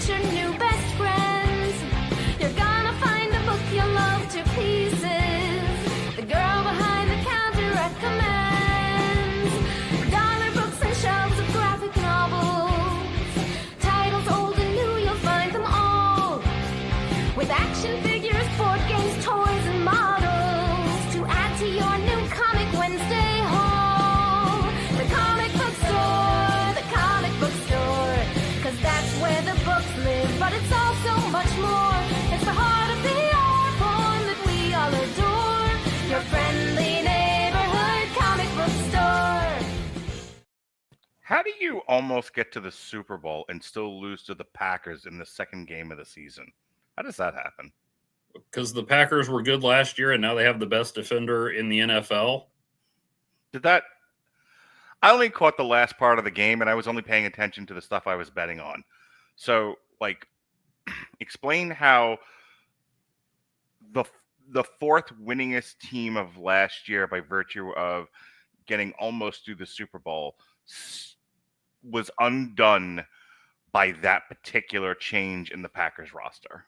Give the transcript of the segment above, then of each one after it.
meet your new best friends. You're gonna find a book you'll love to pieces. The girl behind the counter recommends dollar books and shelves of graphic novels. Titles old and new, you'll find them all. With action figures, board games, toys, and models to add to your new Comic Wednesday haul. The comic book store, the comic book store. 'Cause that's where the books live, but it's also much more. It's the heart of the art form that we all adore. Your friendly neighborhood comic book store. How do you almost get to the Super Bowl and still lose to the Packers in the second game of the season? How does that happen? Because the Packers were good last year, and now they have the best defender in the NFL. I only caught the last part of the game, and I was only paying attention to the stuff I was betting on. So, explain how the fourth winningest team of last year, by virtue of getting almost through the Super Bowl, was undone by that particular change in the Packers roster.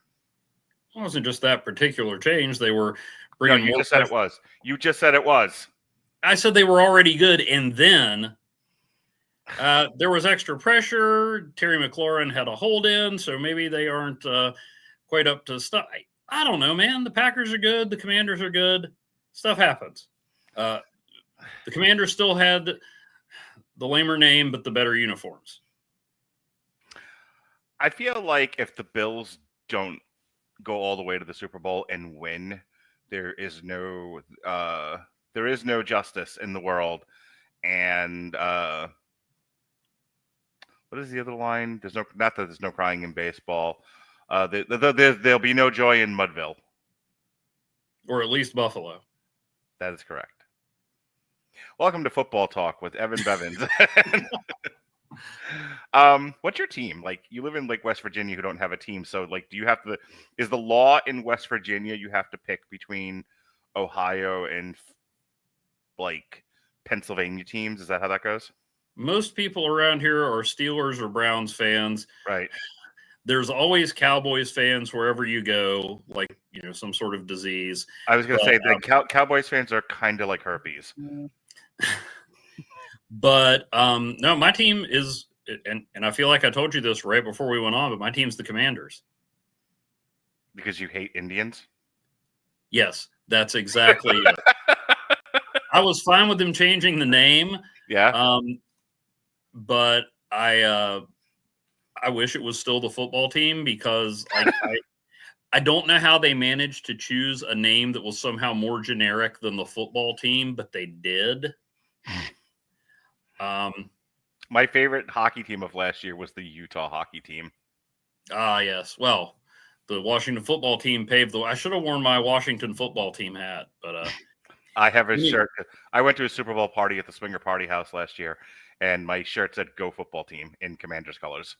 It wasn't just that particular change. They were bringing You just said it was. You just said it was. I said they were already good, and then there was extra pressure. Terry McLaurin had a hold in, so maybe they aren't quite up to stuff. I don't know, man. The Packers are good. The Commanders are good. Stuff happens. The Commanders still had the lamer name, but the better uniforms. I feel like if the Bills don't go all the way to the Super Bowl and win, there is no justice in the world. And what is the other line? Not that there's no crying in baseball. There'll be no joy in Mudville, or at least Buffalo. That is correct. Welcome to Football Talk with Evan Bevins. What's your team? You live in West Virginia, who don't have a team. So do you have to, is the law in West Virginia you have to pick between Ohio and Pennsylvania teams? Is that how that goes? Most people around here are Steelers or Browns fans. Right. There's always Cowboys fans wherever you go, some sort of disease. I was going to say the Cowboys fans are kind of like herpes. But no, my team is, and I feel like I told you this right before we went on, but my team's the Commanders. Because you hate Indians? Yes, that's exactly it. I was fine with them changing the name. Yeah. But I wish it was still the football team, because I don't know how they managed to choose a name that was somehow more generic than the football team, but they did. My favorite hockey team of last year was the Utah hockey team. Ah, yes. Well, the Washington football team paved the way. I should have worn my Washington football team hat, but I have a shirt. I went to a Super Bowl party at the Swinger Party House last year, and my shirt said "Go Football Team" in Commanders colors.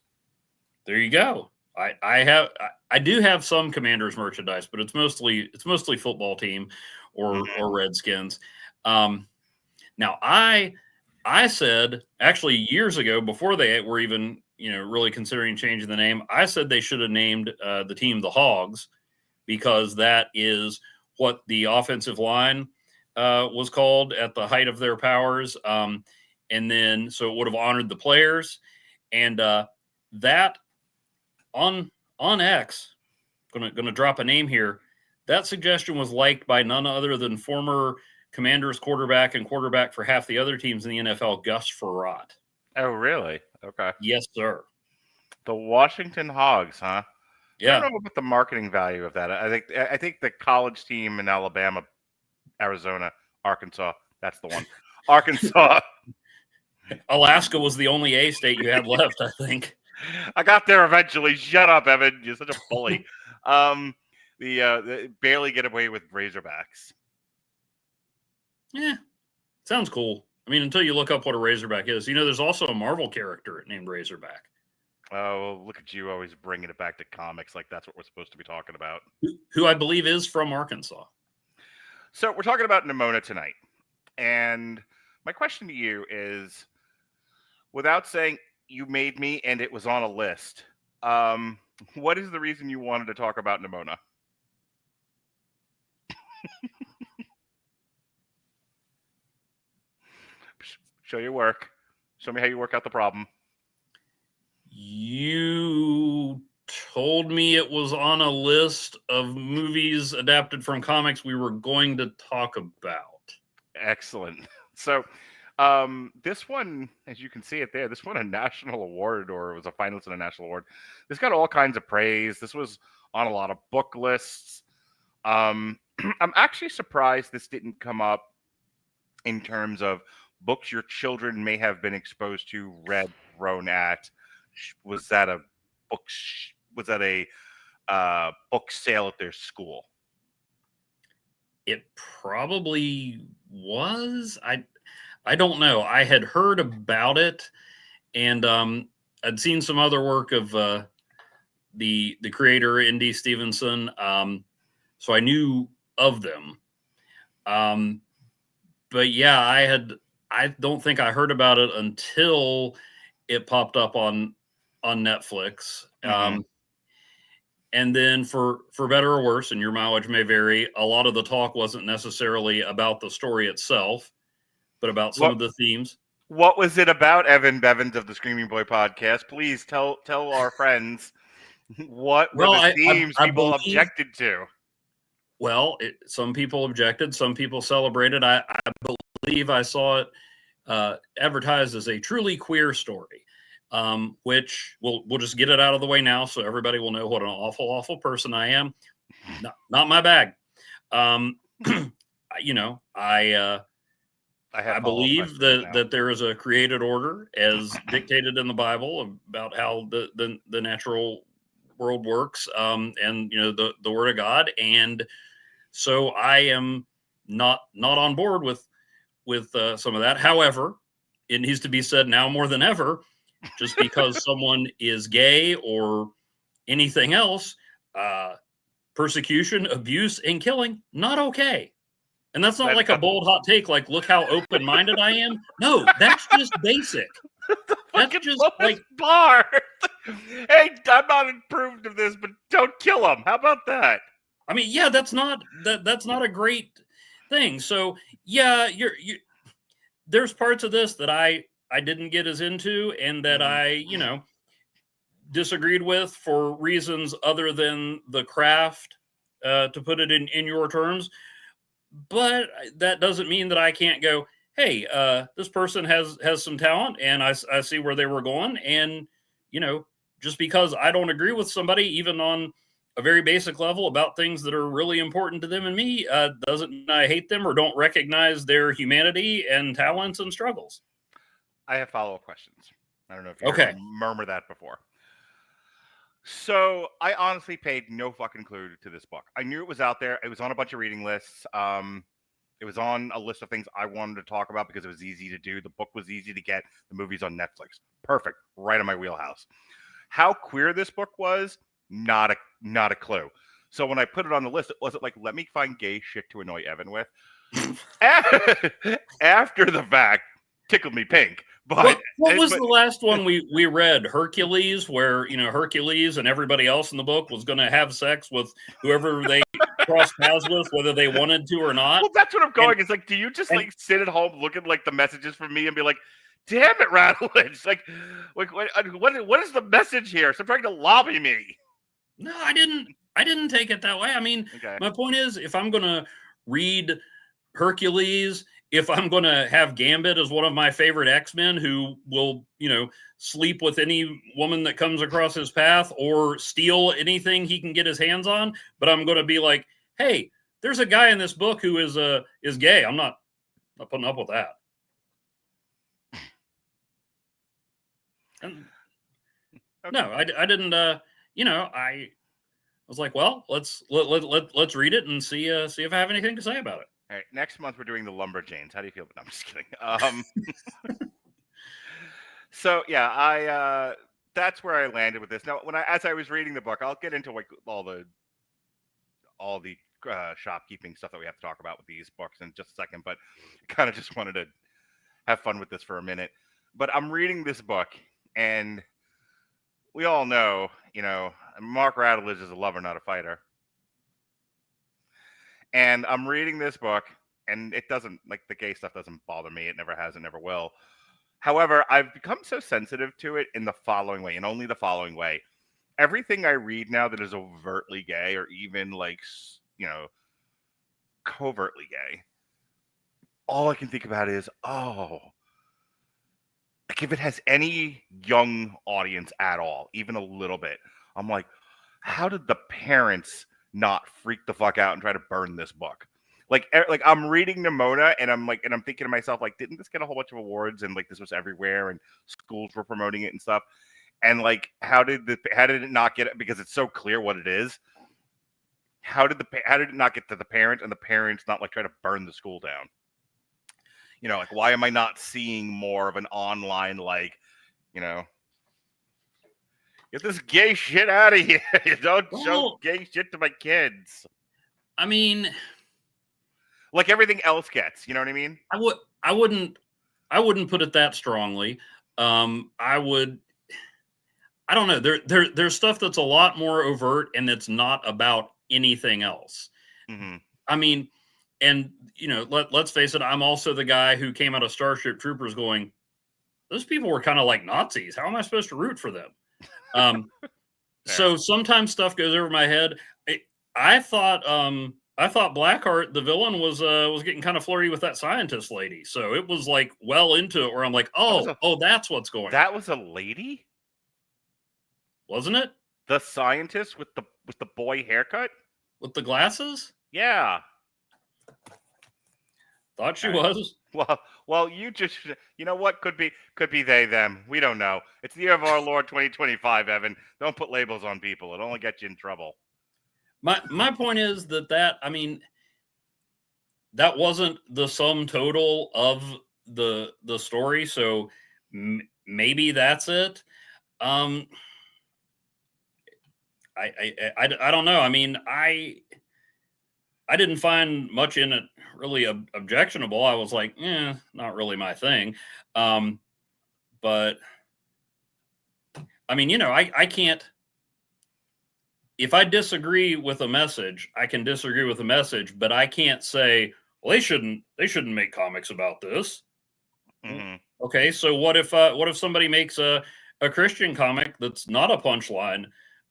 There you go. I do have some Commanders merchandise, but it's mostly football team or Redskins. Now I said, actually years ago, before they were even really considering changing the name, I said they should have named the team the Hogs, because that is what the offensive line was called at the height of their powers. And then, so it would have honored the players. And that on X, gonna drop a name here, that suggestion was liked by none other than former Commanders quarterback and quarterback for half the other teams in the NFL, Gus Frerotte. Oh, really? Okay. Yes, sir. The Washington Hogs, huh? Yeah. I don't know about the marketing value of that. I think the college team in Alabama, Arizona, Arkansas, that's the one. Arkansas. Alaska was the only A state you had left, I think. I got there eventually. Shut up, Evan. You're such a bully. The barely get away with Razorbacks. Yeah, sounds cool. I mean, until you look up what a Razorback is. There's also a Marvel character named Razorback. Oh, look at you always bringing it back to comics like that's what we're supposed to be talking about. Who I believe is from Arkansas. So we're talking about Nimona tonight. And my question to you is, without saying you made me and it was on a list, What is the reason you wanted to talk about Nimona? Show your work. Show me how you work out the problem. You told me it was on a list of movies adapted from comics we were going to talk about. Excellent. So, this one, as you can see it there, this won a national award, or was a finalist in a national award. This got all kinds of praise. This was on a lot of book lists. I'm actually surprised this didn't come up in terms of books your children may have been exposed to, read, thrown at. Was that a book? Was that a book sale at their school? It probably was. I don't know. I had heard about it, and I'd seen some other work of the creator ND Stevenson, so I knew of them. But yeah, I don't think I heard about it until it popped up on Netflix. Mm-hmm. And then for better or worse, and your mileage may vary, a lot of the talk wasn't necessarily about the story itself, but about some of the themes. What was it about, Evan Bevins of the Screaming Boy podcast? Please tell our friends what were the themes people objected to. Well, some people objected, some people celebrated. I believe I saw it advertised as a truly queer story, which we'll just get it out of the way now so everybody will know what an awful, awful person I am. Not my bag. I believe that there is a created order as dictated in the Bible about how the natural world works, and the Word of God, and so I am not on board with some of that. However, it needs to be said now more than ever, just because someone is gay or anything else, persecution, abuse, and killing, not okay. And that's not like a bold hot take, like, look how open-minded I am. No, that's just basic. That's just like bar. Hey, I'm not approved of this, but don't kill him. How about that? I mean, yeah, that's not a great thing. So yeah, there's parts of this that I didn't get as into, and that I disagreed with for reasons other than the craft, to put it in your terms. But that doesn't mean that I can't go, hey, this person has some talent, and I see where they were going. And, just because I don't agree with somebody, even on a very basic level, about things that are really important to them and me, doesn't mean I hate them or don't recognize their humanity and talents and struggles. I have follow-up questions. I don't know if you heard me murmur that before. So I honestly paid no fucking clue to this book. I knew it was out there. It was on a bunch of reading lists. It was on a list of things I wanted to talk about because it was easy to do. The book was easy to get. The movie's on Netflix. Perfect. Right in my wheelhouse. How queer this book was, not a clue. So when I put it on the list, it wasn't like, let me find gay shit to annoy Evan with. After the fact, tickled me pink. But what was the last one we read? Hercules, where Hercules and everybody else in the book was going to have sex with whoever they crossed paths with, whether they wanted to or not. Well, that's what I'm going. It's like, do you just sit at home, look at the messages from me, and be like, "Damn it, Rattledge! Like what is the message here? Stop trying to lobby me." No, I didn't take it that way. I mean, My point is, if I'm going to read Hercules, if I'm going to have Gambit as one of my favorite X-Men who will, sleep with any woman that comes across his path or steal anything he can get his hands on, but I'm going to be like, hey, there's a guy in this book who is gay. I'm not putting up with that. And no, I didn't. I was like, well, let's read it and see if I have anything to say about it. All right, next month we're doing the Lumberjanes. How do you feel? No, I'm just kidding. So yeah, that's where I landed with this. Now, as I was reading the book, I'll get into like all the shopkeeping stuff that we have to talk about with these books in just a second. But I kind of just wanted to have fun with this for a minute. But I'm reading this book, and we all know Mark Radulich is a lover, not a fighter. And I'm reading this book, and it doesn't, like, the gay stuff doesn't bother me. It never has, it never will. However, I've become so sensitive to it in the following way, and only the following way. Everything I read now that is overtly gay, or even, like, covertly gay, all I can think about is, like, if it has any young audience at all, even a little bit, I'm like, how did the parents not freak the fuck out and try to burn this book? Like I'm reading Nimona, and I'm thinking to myself, like, didn't this get a whole bunch of awards, and, like, this was everywhere, and schools were promoting it and stuff? And, like, how did it not get it? Because it's so clear what it is. How did it not get to the parents, and the parents not, like, try to burn the school down? Like, why am I not seeing more of an online, like, get this gay shit out of here. You don't show gay shit to my kids. I mean, like everything else gets, you know what I mean? I wouldn't put it that strongly. I don't know. There's stuff that's a lot more overt, and it's not about anything else. Mm-hmm. I mean, and let's face it, I'm also the guy who came out of Starship Troopers going, those people were kind of like Nazis. How am I supposed to root for them? So sometimes stuff goes over my head. I thought Blackheart, the villain, was getting kind of flirty with that scientist lady. So it was, like, well into it where I'm like, that's what's going on. That was a lady? Wasn't it? The scientist with the boy haircut? With the glasses? Yeah. Thought she was. Well, you just, what, could be they, them. We don't know. It's the year of our Lord 2025, Evan. Don't put labels on people. It'll only get you in trouble. My point is that I mean, that wasn't the sum total of the story. So maybe that's it. I don't know. I mean, I didn't find much in it really objectionable. I was like, not really my thing. But I mean, I can't, if I disagree with a message, I can disagree with a message, but I can't say, well, they shouldn't make comics about this. Mm-hmm. Okay. So what if somebody makes a Christian comic that's not a punchline?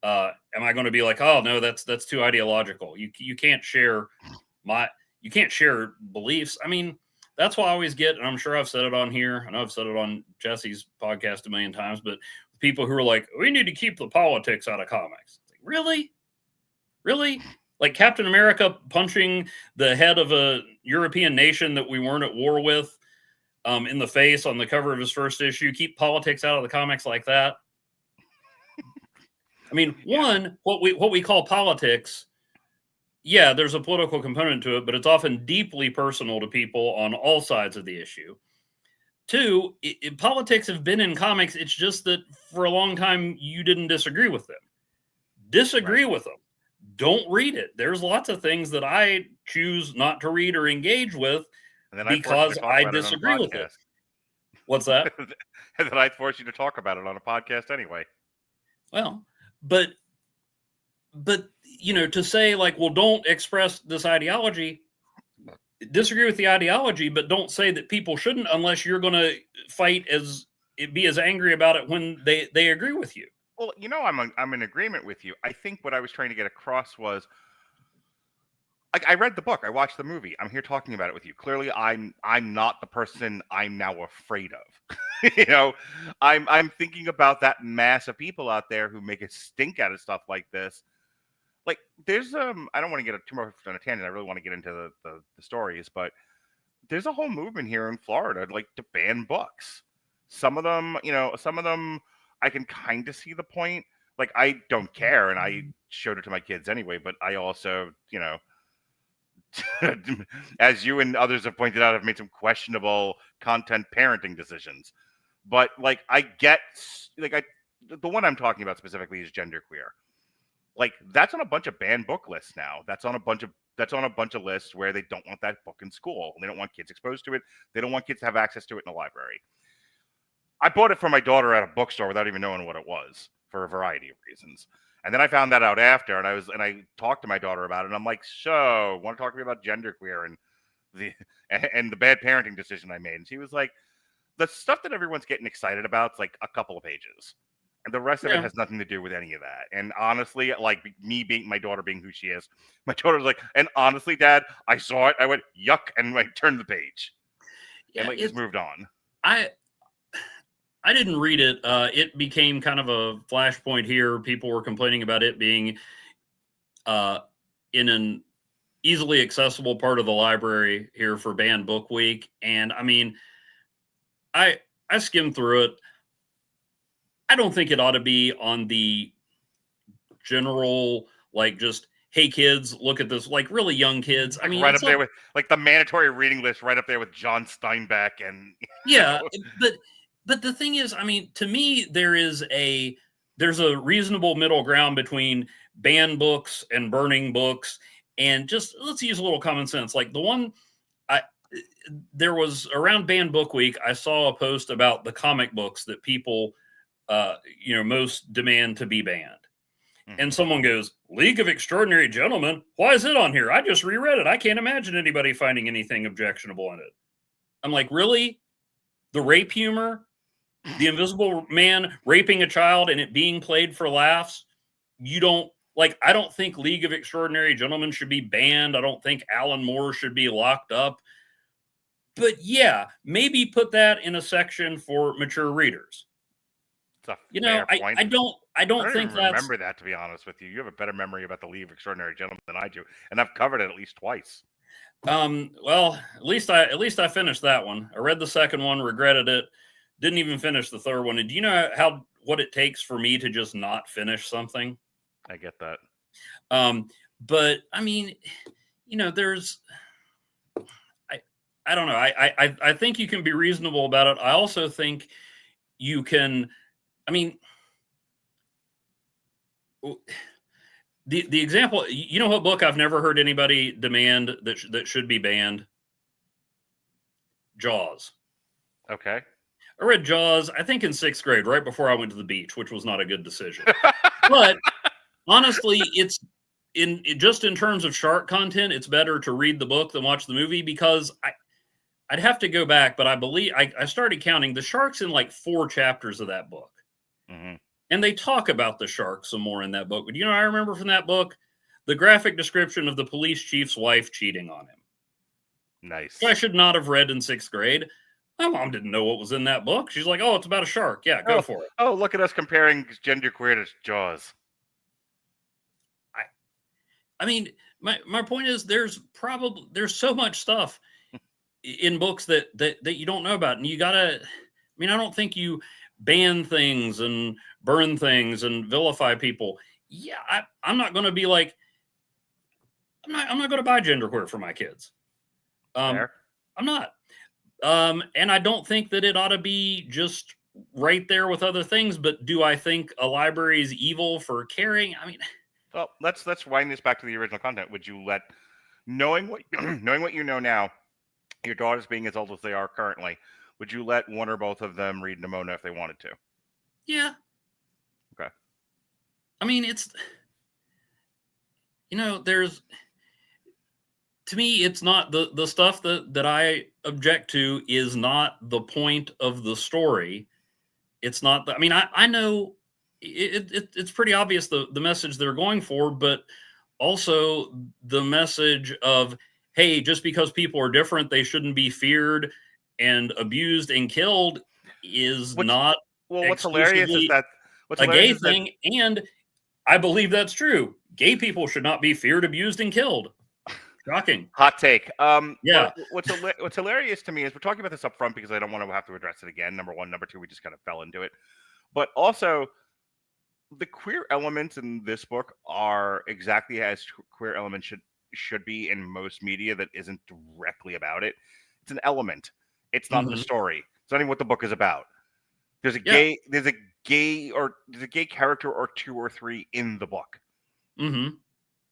Am I going to be like, oh no, that's too ideological? You can't share beliefs. I mean, that's what I always get, and I'm sure I've said it on here. I know I've said it on Jesse's podcast a million times, but people who are like, we need to keep the politics out of comics. Like, really? Like Captain America punching the head of a European nation that we weren't at war with in the face on the cover of his first issue. Keep politics out of the comics like that. I mean, one, what we call politics, yeah, there's a political component to it, but it's often deeply personal to people on all sides of the issue. Two, politics have been in comics. It's just that for a long time, you didn't disagree with them. Disagree with them. Don't read it. There's lots of things that I choose not to read or engage with because I disagree with it. What's that? And then I'd force you to talk about it on a podcast anyway. Well, but to say, like, well, don't express this ideology, disagree with the ideology, but don't say that people shouldn't unless you're going to be as angry about it when they agree with you. Well, I'm in agreement with you. I think what I was trying to get across was, like, I read the book, I watched the movie, I'm here talking about it with you. Clearly, I'm not the person I'm now afraid of. I'm thinking about that mass of people out there who make a stink out of stuff like this. Like, there's I don't want to get too much on a tangent. I really want to get into the stories, but there's a whole movement here in Florida, like, to ban books. Some of them, I can kind of see the point. Like, I don't care, and I showed it to my kids anyway. But I also, as you and others have pointed out, I've made some questionable content parenting decisions. But, like, I get, like, the one I'm talking about specifically is genderqueer. Like, that's on a bunch of banned book lists now. That's on a bunch of lists where they don't want that book in school. They don't want kids exposed to it. They don't want kids to have access to it in a library. I bought it for my daughter at a bookstore without even knowing what it was. for a variety of reasons. And then I found that out after, and I talked to my daughter about it, and I'm like, so, want to talk to me about genderqueer and the bad parenting decision I made? And she was like, the stuff that everyone's getting excited about is like a couple of pages. And the rest of it has nothing to do with any of that. And honestly, like my daughter being who she is, my daughter's like, and honestly, Dad, I saw it, I went, yuck, and I turned the page. And like just moved on. I didn't read it. It became kind of a flashpoint here. People were complaining about it being in an easily accessible part of the library here for Banned Book Week. And I mean, I skimmed through it. I don't think it ought to be on the general, like, just, hey kids, look at this, like really young kids. I mean, right up there with like the mandatory reading list, right up there with John Steinbeck and yeah. But the thing is, I mean, to me, there's a reasonable middle ground between banned books and burning books, and just let's use a little common sense. Like the one there was around Banned Book Week, I saw a post about the comic books that people most demand to be banned. And someone goes, League of Extraordinary Gentlemen, why is it on here? I just reread it. I can't imagine anybody finding anything objectionable in it. I'm like, really? The rape humor? The Invisible Man raping a child and it being played for laughs? You don't, like, I don't think League of Extraordinary Gentlemen should be banned. I don't think Alan Moore should be locked up. But yeah, maybe put that in a section for mature readers. I don't think that's... remember that, to be honest with you. You have a better memory about the League of Extraordinary Gentlemen than I do, and I've covered it at least twice. Well, at least I finished that one. I read the second one, regretted it, didn't even finish the third one. And do you know what it takes for me to just not finish something? I get that. But I mean, there's... I don't know. I think you can be reasonable about it. I also think you can... I mean, the example, what book I've never heard anybody demand that should be banned? Jaws. Okay. I read Jaws, I think in 6th grade, right before I went to the beach, which was not a good decision. But honestly, it's in terms of shark content, it's better to read the book than watch the movie, because I'd have to go back, but I believe I started counting the sharks in like 4 chapters of that book. Mm-hmm. And they talk about the shark some more in that book. But I remember from that book, the graphic description of the police chief's wife cheating on him. Nice. I should not have read in 6th grade. My mom didn't know what was in that book. She's like, oh, it's about a shark. Yeah, go for it. Oh, look at us comparing genderqueer to Jaws. I mean, my point is there's so much stuff in books that you don't know about. And you gotta, I don't think you ban things and burn things and vilify people. Yeah, I'm not going to be like, I'm not going to buy genderqueer for my kids. I'm not. And I don't think that it ought to be just right there with other things. But do I think a library is evil for caring? Well, let's wind this back to the original content. Would you let, knowing what you know now, your daughters being as old as they are currently, would you let one or both of them read Nimona if they wanted to? Yeah. Okay. It's, there's, to me, it's not the stuff that I object to is not the point of the story. It's not I know it's pretty obvious the message they're going for, but also the message of, hey, just because people are different, they shouldn't be feared and abused and killed is not. Well, what's hilarious is that a gay thing, and I believe that's true. Gay people should not be feared, abused, and killed. Shocking. Hot take. Yeah. What's hilarious to me is we're talking about this up front because I don't want to have to address it again. Number one, number two, we just kind of fell into it. But also, the queer elements in this book are exactly as queer elements should be in most media that isn't directly about it. It's an element. It's not the story. It's not even what the book is about. There's a gay character or 2 or 3 in the book. Mm-hmm.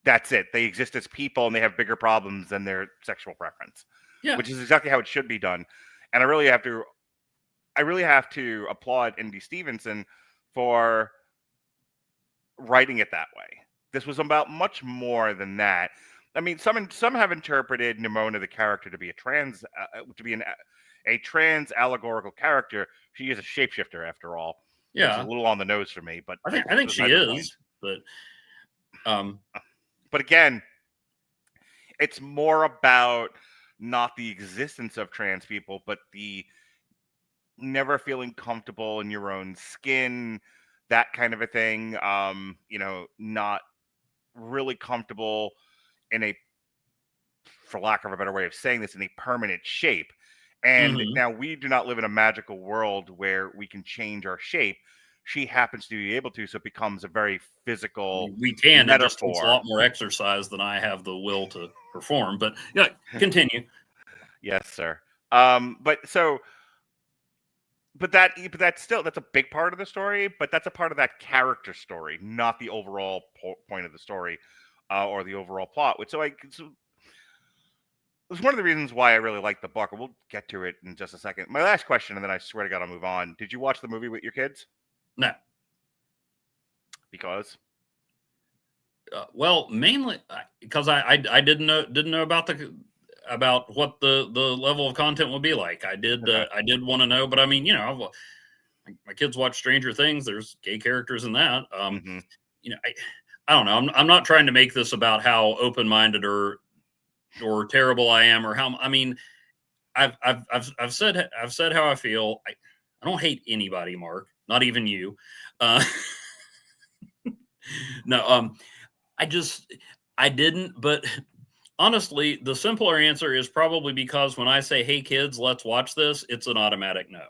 That's it. They exist as people and they have bigger problems than their sexual preference. Yeah. Which is exactly how it should be done. And I really have to applaud ND Stevenson for writing it that way. This was about much more than that. I mean, some have interpreted Nimona, the character, to be a trans allegorical character. She is a shapeshifter, after all. Which is a little on the nose for me, but I think she is. But again, it's more about not the existence of trans people, but the never feeling comfortable in your own skin, that kind of a thing. Not really comfortable in a, for lack of a better way of saying this, in a permanent shape. And now we do not live in a magical world where we can change our shape. She happens to be able to, so it becomes a very physical we can metaphor. It just takes a lot more exercise than I have the will to perform. But yeah, continue. Yes, sir. That's a big part of the story, but that's a part of that character story, not the overall point of the story or the overall plot. It's one of the reasons why I really like the book. We'll get to it in just a second. My last question, and then I swear to God I'll move on. Did you watch the movie with your kids? No. Because? Well, mainly because I didn't know about what the level of content would be like. I did want to know, but I mean, my kids watch Stranger Things. There's gay characters in that. I don't know. I'm not trying to make this about how open-minded or terrible I am, or how, I mean, I've said how I feel. I don't hate anybody, Mark, not even you. No, I didn't, but honestly, the simpler answer is probably because when I say, hey kids, let's watch this, it's an automatic no.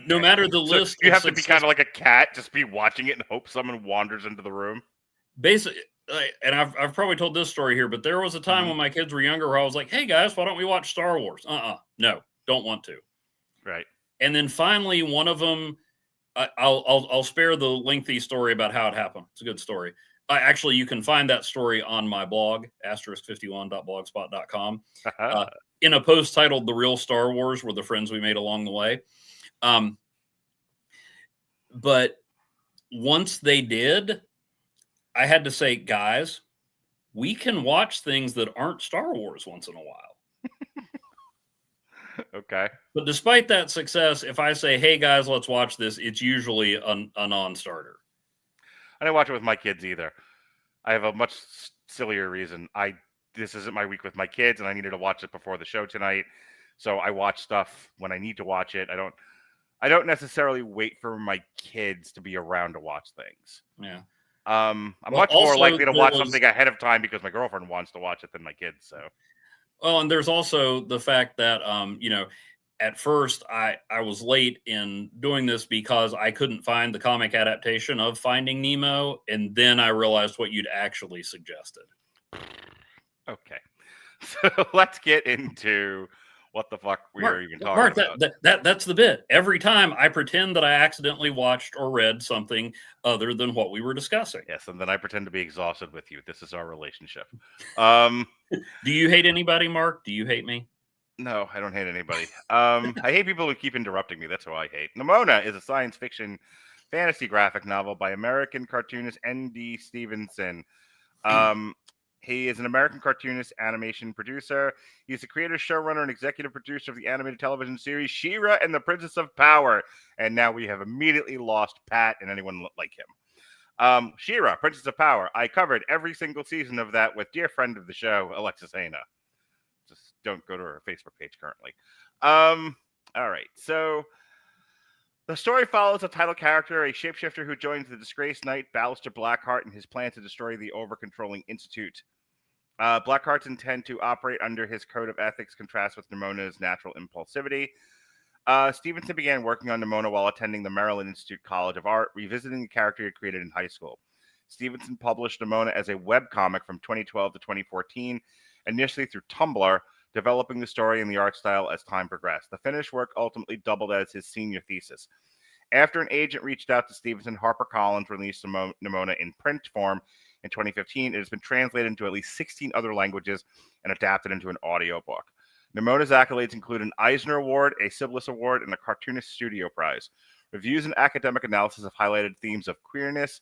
No matter the list. You have to be kind of like a cat, just be watching it and hope someone wanders into the room. Basically, and I've probably told this story here, but there was a time when my kids were younger where I was like, hey guys, why don't we watch Star Wars? No, don't want to. Right. And then finally one of them, I'll spare the lengthy story about how it happened. It's a good story. Actually, you can find that story on my blog, *51.blogspot.com, in a post titled The Real Star Wars, were the friends we made along the way. But once they did, I had to say, guys, we can watch things that aren't Star Wars once in a while. Okay. But despite that success, if I say, hey guys, let's watch this, it's usually a non-starter. I didn't watch it with my kids either. I have a much sillier reason. This isn't my week with my kids, and I needed to watch it before the show tonight. So I watch stuff when I need to watch it. I don't necessarily wait for my kids to be around to watch things. Yeah. I'm much more likely to watch something ahead of time because my girlfriend wants to watch it than my kids. So. Well, and there's also the fact that, at first I was late in doing this because I couldn't find the comic adaptation of Finding Nemo. And then I realized what you'd actually suggested. Okay. So let's get into what the fuck we're even talking about. That's the bit. Every time I pretend that I accidentally watched or read something other than what we were discussing. Yes, and then I pretend to be exhausted with you. This is our relationship. Do you hate anybody, Mark? Do you hate me? No, I don't hate anybody. I hate people who keep interrupting me. That's who I hate. Nimona is a science fiction fantasy graphic novel by American cartoonist ND Stevenson. He is an American cartoonist, animation producer. He's the creator, showrunner, and executive producer of the animated television series She-Ra and the Princess of Power. And now we have immediately lost Pat and anyone like him. She-Ra, Princess of Power. I covered every single season of that with dear friend of the show, Alexis Hana. Just don't go to her Facebook page currently. All right, so the story follows a title character, a shapeshifter who joins the disgraced knight Ballister Blackheart in his plan to destroy the over-controlling Institute. Blackheart's intent to operate under his code of ethics contrasts with Nimona's natural impulsivity. Stevenson began working on Nimona while attending the Maryland Institute College of Art, revisiting the character he created in high school. Stevenson published Nimona as a webcomic from 2012 to 2014, initially through Tumblr, developing the story and the art style as time progressed. The finished work ultimately doubled as his senior thesis. After an agent reached out to Stevenson, HarperCollins released Nimona in print form in 2015. It has been translated into at least 16 other languages and adapted into an audiobook. Nimona's accolades include an Eisner Award, a Sibelius Award, and a Cartoonist Studio Prize. Reviews and academic analysis have highlighted themes of queerness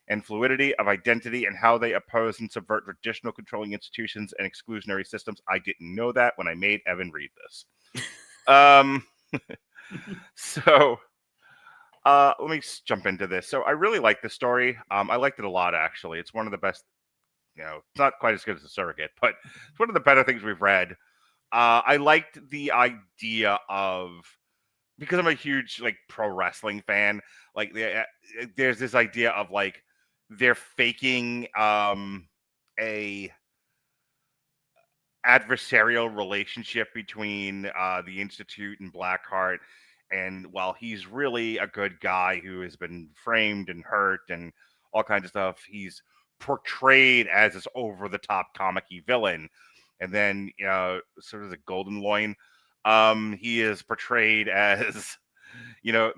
and fluidity of identity and how they oppose and subvert traditional controlling institutions and exclusionary systems. I didn't know that when I made Evan read this. So let me jump into this. So I really like the story. I liked it a lot, actually. It's one of the best, it's not quite as good as The Surrogate, but it's one of the better things we've read. I liked the idea of, because I'm a huge pro wrestling fan, there's this idea of they're faking a adversarial relationship between the Institute and Blackheart, and while he's really a good guy who has been framed and hurt and all kinds of stuff, he's portrayed as this over-the-top comic-y villain. And then sort of the Golden Loin, he is portrayed as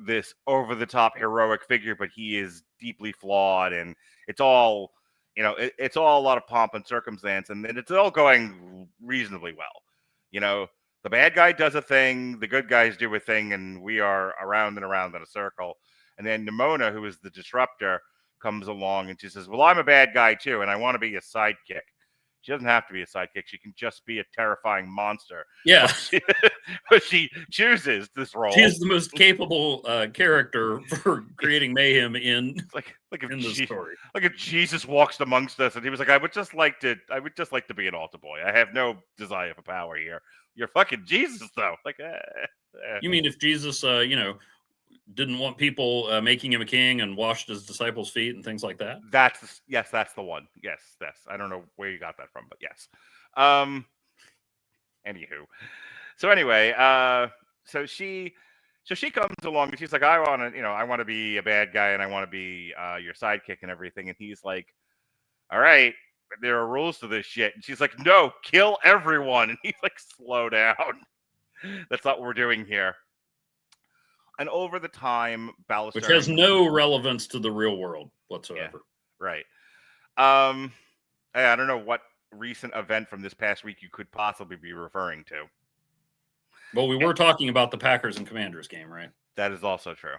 this over-the-top heroic figure, but he is deeply flawed, and it's all it's all a lot of pomp and circumstance, and it's all going reasonably well. The bad guy does a thing, the good guys do a thing, and we are around and around in a circle. And then Nimona, who is the disruptor, comes along and she says, well, I'm a bad guy too, and I want to be a sidekick. She doesn't have to be a sidekick. She can just be a terrifying monster. Yeah. But she chooses this role. She's the most capable character for creating mayhem in the story. Like if Jesus walks amongst us and he was like, I would just like to be an altar boy. I have no desire for power here. You're fucking Jesus, though. You mean if Jesus, didn't want people making him a king and washed his disciples' feet and things like that? That's the one. Yes. I don't know where you got that from, but yes. Anywho. So anyway, so she comes along and she's like, I want to be a bad guy and I want to be your sidekick and everything. And he's like, all right, there are rules to this shit. And she's like, no, kill everyone. And he's like, slow down. That's not what we're doing here. And over the time, Ballister, which has no relevance to the real world whatsoever. Yeah, right. I don't know what recent event from this past week you could possibly be referring to. Well, we were talking about the Packers and Commanders game, right? That is also true.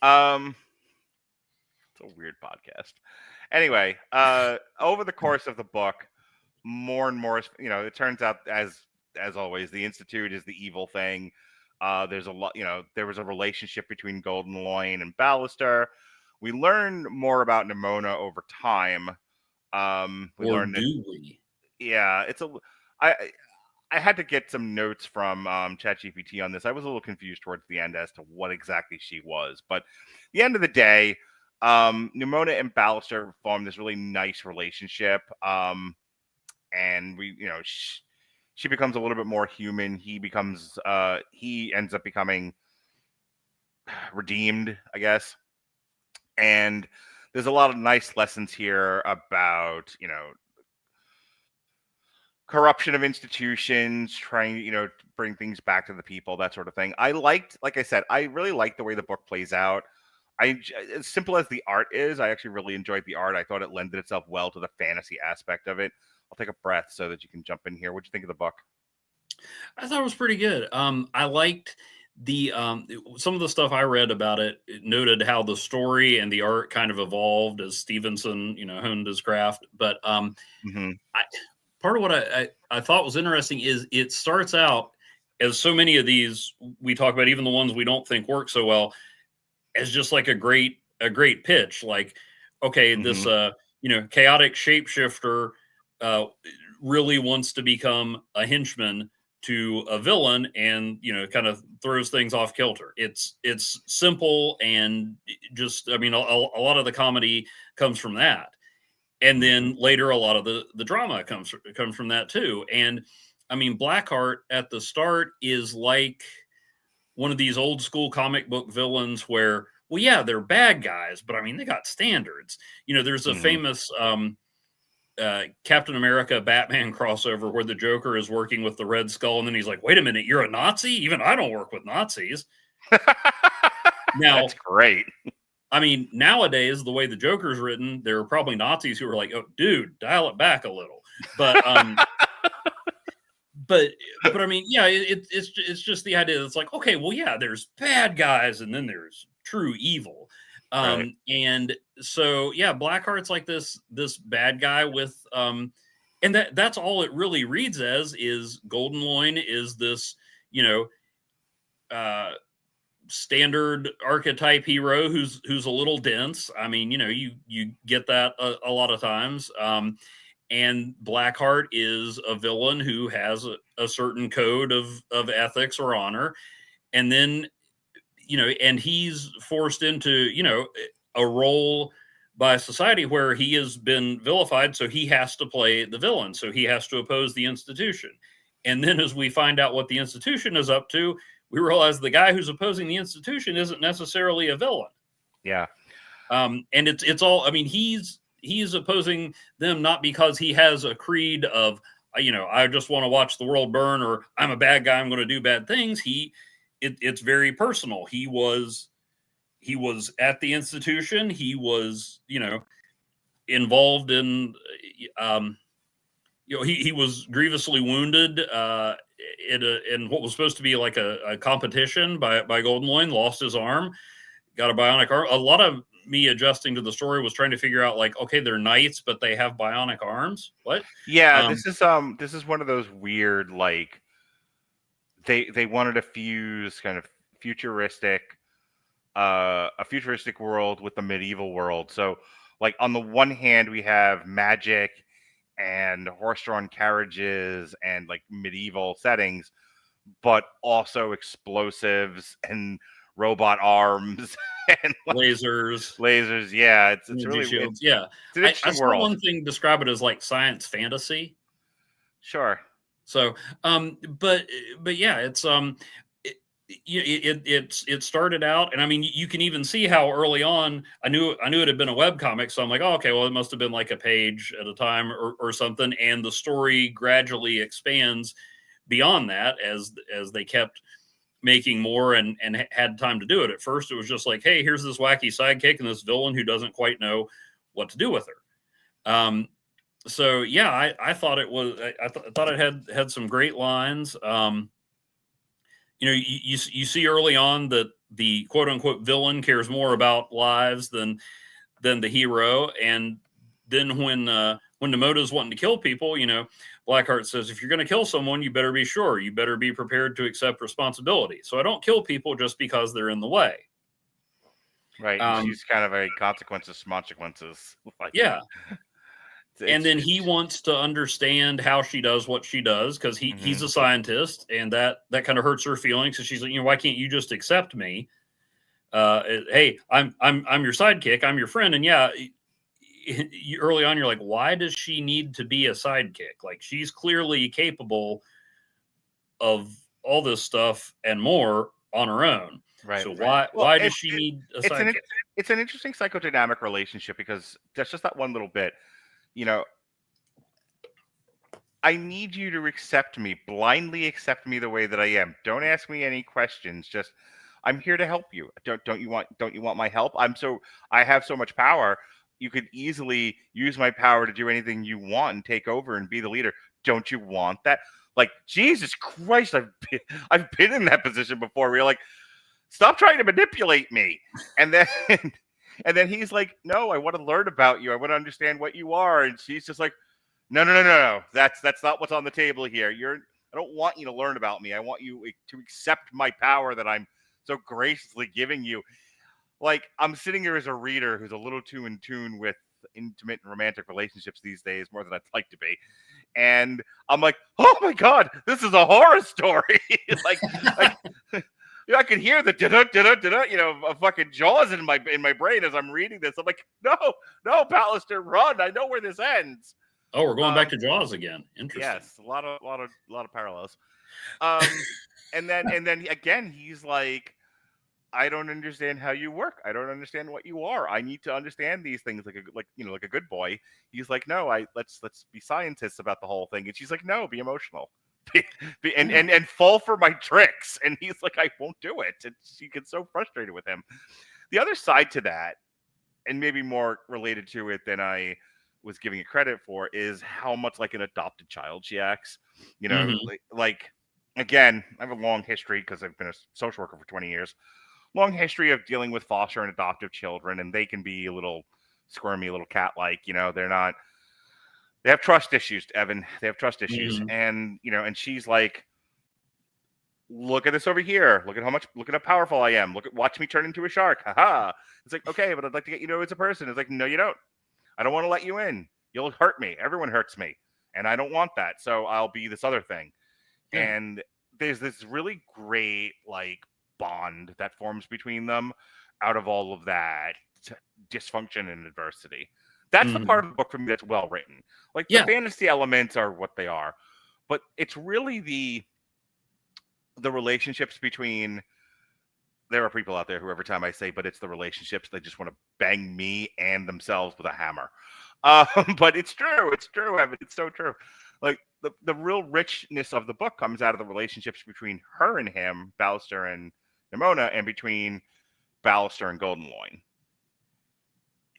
It's a weird podcast. Anyway, over the course of the book, more and more, it turns out as always, the Institute is the evil thing. There's a lot, there was a relationship between Golden Loin and Ballister. We learn more about Nimona over time. Yeah, I had to get some notes from ChatGPT on this. I was a little confused towards the end as to what exactly she was. But at the end of the day, Nimona and Ballister form this really nice relationship. And she becomes a little bit more human. He ends up becoming redeemed, I guess. And there's a lot of nice lessons here about, corruption of institutions, trying, to bring things back to the people, that sort of thing. Like I said, I really liked the way the book plays out. As simple as the art is, I actually really enjoyed the art. I thought it lended itself well to the fantasy aspect of it. I'll take a breath so that you can jump in here. What'd you think of the book? I thought it was pretty good. I liked the some of the stuff I read about it. It noted how the story and the art kind of evolved as Stevenson, honed his craft. But part of what I thought was interesting is it starts out, as so many of these we talk about, even the ones we don't think work so well, as just like a great pitch. Like, okay, this chaotic shapeshifter really wants to become a henchman to a villain, and kind of throws things off kilter. It's simple, and just a lot of the comedy comes from that, and then later a lot of the drama comes from that too. And Blackheart at the start is like one of these old school comic book villains where, well, yeah, they're bad guys, but they got standards. There's a famous Captain America Batman crossover where the Joker is working with the Red Skull, and then he's like, wait a minute, you're a Nazi? Even I don't work with Nazis. Now, that's great. Nowadays, the way the Joker's written, there are probably Nazis who are like, oh, dude, dial it back a little. But but I mean, yeah, it's just the idea. It's like, okay, well, yeah, there's bad guys, and then there's true evil. Right. And so yeah, Blackheart's like this bad guy with and that's all it really reads as is Golden Loin is this, you know, standard archetype hero who's a little dense. I mean, you know, you get that a lot of times. And Blackheart is a villain who has a certain code of ethics or honor, and then, you know, and he's forced into, you know, a role by society where he has been vilified, so he has to play the villain, so he has to oppose the institution. And then as we find out what the institution is up to, we realize the guy who's opposing the institution isn't necessarily a villain. Yeah. And it's all, I mean, he's opposing them not because he has a creed of, you know, I just want to watch the world burn, or I'm a bad guy, I'm going to do bad things. It's very personal. He was at the institution. He was, you know, involved in, you know, he was grievously wounded in what was supposed to be like a competition by Golden Loin, lost his arm, got a bionic arm. A lot of me adjusting to the story was trying to figure out, like, okay, they're knights, but they have bionic arms. What? Yeah, this is one of those weird, like, they wanted to fuse kind of a futuristic world with the medieval world. So, like, on the one hand, we have magic and horse-drawn carriages and like medieval settings, but also explosives and robot arms and like, lasers. Yeah, it's really shields. Yeah, it's an interesting I saw world. one thing describe it as like science fantasy. Sure. So, but yeah, it's it started out, and I mean, you can even see how early on I knew it had been a webcomic, so I'm like, oh, okay, well, it must have been like a page at a time or something, and the story gradually expands beyond that as they kept making more and had time to do it. At first, it was just like, hey, here's this wacky sidekick and this villain who doesn't quite know what to do with her. So yeah, I thought it was, I thought it had some great lines. You know, you see early on that the quote unquote villain cares more about lives than the hero. And then when Nimona's wanting to kill people, you know, Blackheart says, if you're going to kill someone, you better be sure, you better be prepared to accept responsibility. So I don't kill people just because they're in the way. Right. She's kind of a consequences, consequences. Like, yeah. And then he wants to understand how she does what she does, because he's a scientist, and that kind of hurts her feelings. So she's like, you know, why can't you just accept me? Hey, I'm your sidekick, I'm your friend, and yeah, early on you're like, why does she need to be a sidekick? Like, she's clearly capable of all this stuff and more on her own. Right. So why does she need a sidekick? It's an interesting psychodynamic relationship, because that's just that one little bit. You know, I need you to accept me, blindly accept me the way that I am. Don't ask me any questions. Just, I'm here to help you. Don't you want my help? I have so much power. You could easily use my power to do anything you want and take over and be the leader. Don't you want that? Like, Jesus Christ, I've been in that position before where you're like, stop trying to manipulate me. And then he's like, no, I want to learn about you. I want to understand what you are. And she's just like, no. That's not what's on the table here. I don't want you to learn about me. I want you to accept my power that I'm so graciously giving you. Like, I'm sitting here as a reader who's a little too in tune with intimate and romantic relationships these days, more than I'd like to be. And I'm like, oh my God, this is a horror story. like I could hear the da-da, you know, a fucking Jaws in my brain as I'm reading this. I'm like, no, Ballister, run! I know where this ends. Oh, we're going back to Jaws again. Interesting. Yes, a lot of parallels. And then again, he's like, I don't understand how you work. I don't understand what you are. I need to understand these things like a good boy. He's like, no, let's be scientists about the whole thing. And she's like, no, be emotional. and fall for my tricks. And he's like, I won't do it. And she gets so frustrated with him. The other side to that, and maybe more related to it than I was giving it credit for is how much like an adopted child she acts. You know, Mhm. like again, I have a long history because I've been a social worker for 20 years. Long history of dealing with foster and adoptive children, and they can be a little squirmy, a little cat-like. You know, they're not. They have trust issues, Evan. They have trust issues, Mhm. and you know, and she's like, look at this over here. Look at how powerful I am. Watch me turn into a shark. Haha. It's like, okay, but I'd like to get you to know as a person. It's like, no, you don't. I don't want to let you in. You'll hurt me. Everyone hurts me. And I don't want that. So I'll be this other thing. Yeah. And there's this really great like bond that forms between them out of all of that dysfunction and adversity. That's the Mhm. part of the book for me that's well written. Like the Yeah. fantasy elements are what they are, but it's really the relationships between. There are people out there who every time I say, but it's the relationships, they just want to bang me and themselves with a hammer. But it's true. It's true, Evan. It's so true. Like the real richness of the book comes out of the relationships between her and him, Ballister and Nimona, and between Ballister and Golden Loin.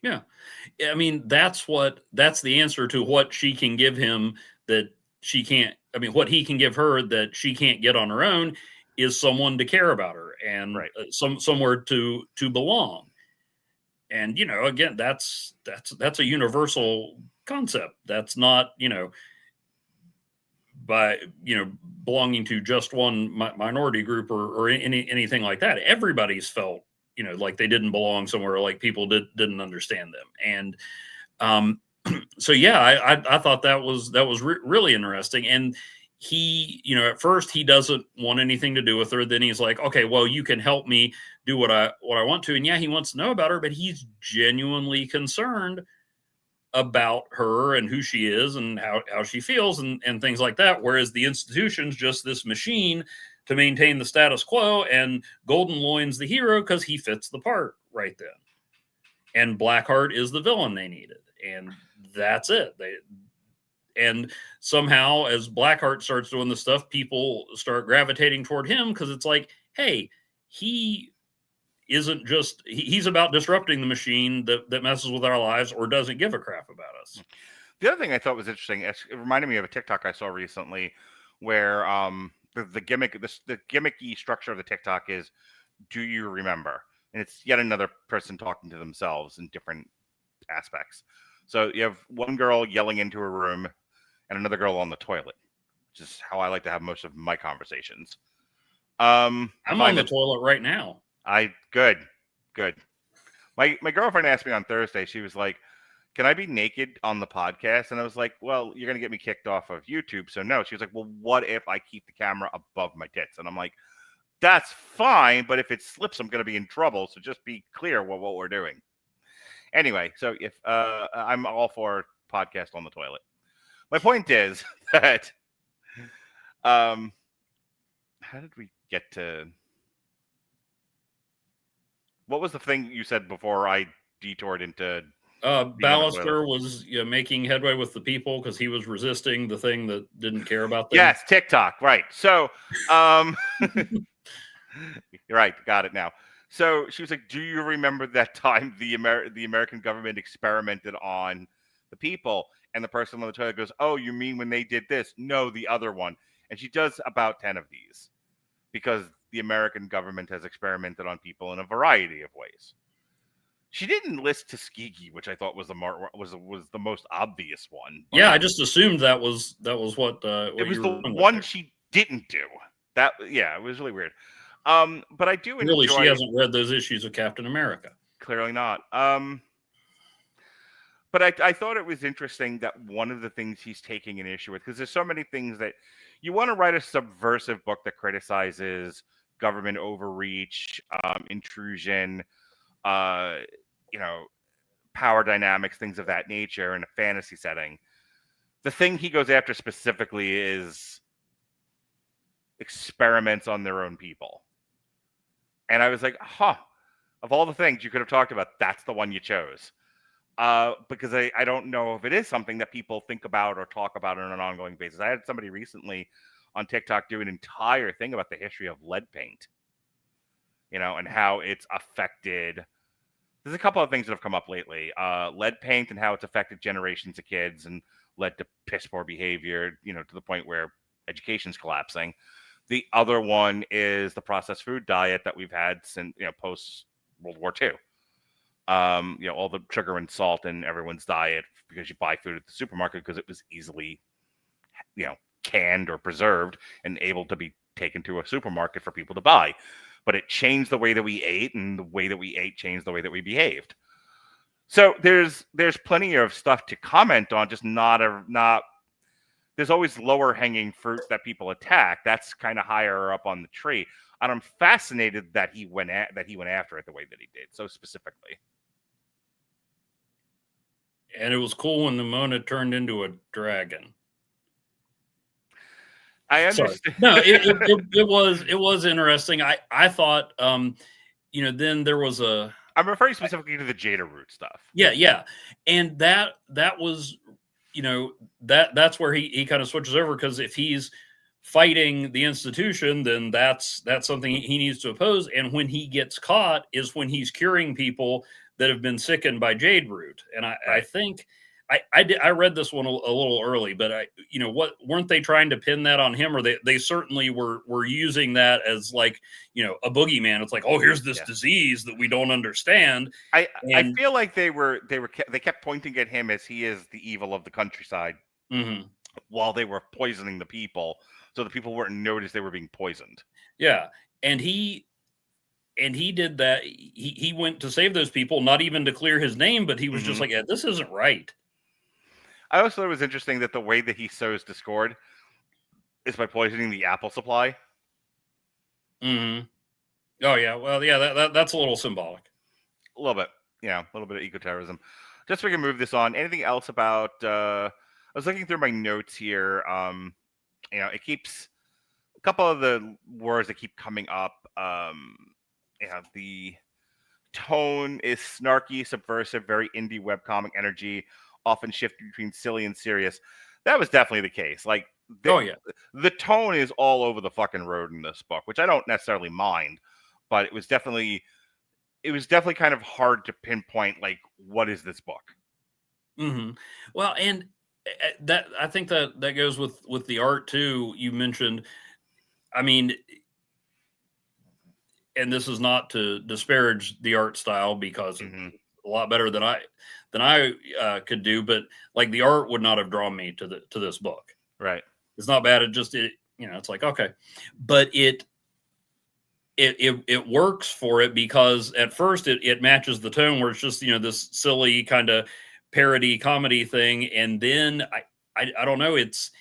Yeah. I mean, that's the answer to what she can give him that she can't. I mean, what he can give her that she can't get on her own is someone to care about her and Right. somewhere to belong. And you know, again, that's a universal concept. That's not, you know, by, you know, belonging to just one minority group or anything like that. Everybody's felt, you know, like they didn't belong somewhere, like people didn't understand them. And um so yeah, I thought that was really interesting. And he, you know, at first he doesn't want anything to do with her. Then he's like, okay, well, you can help me do what I want to. And yeah, he wants to know about her, but he's genuinely concerned about her and who she is and how she feels and things like that. Whereas the institution's just this machine to maintain the status quo, and Golden Loin's the hero because he fits the part right then. And Blackheart is the villain they needed. And that's it. And somehow as Blackheart starts doing this stuff, people start gravitating toward him because it's like, hey, he isn't just he's about disrupting the machine that messes with our lives or doesn't give a crap about us. The other thing I thought was interesting, it reminded me of a TikTok I saw recently where the gimmicky structure of the TikTok is, do you remember? And it's yet another person talking to themselves in different aspects. So you have one girl yelling into a room and another girl on the toilet, which is how I like to have most of my conversations. I I'm on find the it toilet right now. good. My girlfriend asked me on Thursday, she was like, can I be naked on the podcast? And I was like, well, you're going to get me kicked off of YouTube. So no. She was like, well, what if I keep the camera above my tits? And I'm like, that's fine. But if it slips, I'm going to be in trouble. So just be clear what we're doing. Anyway, so if I'm all for podcast on the toilet. My point is that how did we get to what was the thing you said before I detoured into being on the toilet? Ballister was, you know, making headway with the people because he was resisting the thing that didn't care about them. Yes, TikTok, right. So you're right, got it now. So she was like, do you remember that time the American government experimented on the people? And the person on the toilet goes, oh, you mean when they did this? No, the other one. And she does about 10 of these because the American government has experimented on people in a variety of ways. She didn't list Tuskegee, which I thought was the most obvious one. Yeah, I just assumed that was what It was you the were one she didn't do. That it was really weird. But I do really, enjoy. she hasn't read those issues of Captain America. Clearly not. But I thought it was interesting that one of the things he's taking an issue with, because there's so many things that you want to write a subversive book that criticizes government overreach, intrusion, you know, power dynamics, things of that nature in a fantasy setting. The thing he goes after specifically is experiments on their own people. And I was like, of all the things you could have talked about, that's the one you chose. Because I don't know if it is something that people think about or talk about on an ongoing basis. I had somebody recently on TikTok do an entire thing about the history of lead paint, you know, and how it's affected there's a couple of things that have come up lately. Lead paint and how it's affected generations of kids and led to piss poor behavior, to the point where education's collapsing. The other one is the processed food diet that we've had since, post World War II. All the sugar and salt in everyone's diet because you buy food at the supermarket because it was easily, canned or preserved and able to be taken to a supermarket for people to buy. But it changed the way that we ate, and the way that we ate changed the way that we behaved. So there's plenty of stuff to comment on, just not there's always lower hanging fruit that people attack. That's kind of higher up on the tree. And I'm fascinated that he went after it the way that he did, so specifically. And it was cool when Nimona turned into a dragon. I understand. No, it was interesting. I thought, then there was I'm referring specifically to the Jada Root stuff. Yeah, and that was, that's where he kind of switches over, because if he's fighting the institution, then that's something he needs to oppose. And when he gets caught is when he's curing people that have been sickened by Jade Root. And I think I read this one a little early, but what weren't they trying to pin that on him? Or they certainly were using that as like, a boogeyman. It's like, oh, here's this disease that we don't understand. I feel like they kept pointing at him as he is the evil of the countryside, while they were poisoning the people, so the people weren't noticed they were being poisoned. Yeah, and he did that. He went to save those people, not even to clear his name, but he was just like, yeah, this isn't right. I also thought it was interesting that the way that he sows discord is by poisoning the apple supply. Oh yeah, well, yeah, that's a little symbolic. A little bit, a little bit of eco-terrorism. Just so we can move this on. Anything else about? I was looking through my notes here. It keeps a couple of the words that keep coming up. The tone is snarky, subversive, very indie webcomic energy, often shifting between silly and serious. That was definitely the case. Like, the tone is all over the fucking road in this book, which I don't necessarily mind, but it was definitely kind of hard to pinpoint, like, what is this book? Well, and that, I think that goes with the art too. You mentioned, I mean, and this is not to disparage the art style, because it's a lot better than I could do, but like, the art would not have drawn me to this book. Right. It's not bad. It's like, okay, but it works for it, because at first it matches the tone, where it's just, this silly kind of parody comedy thing. And then I don't know, it's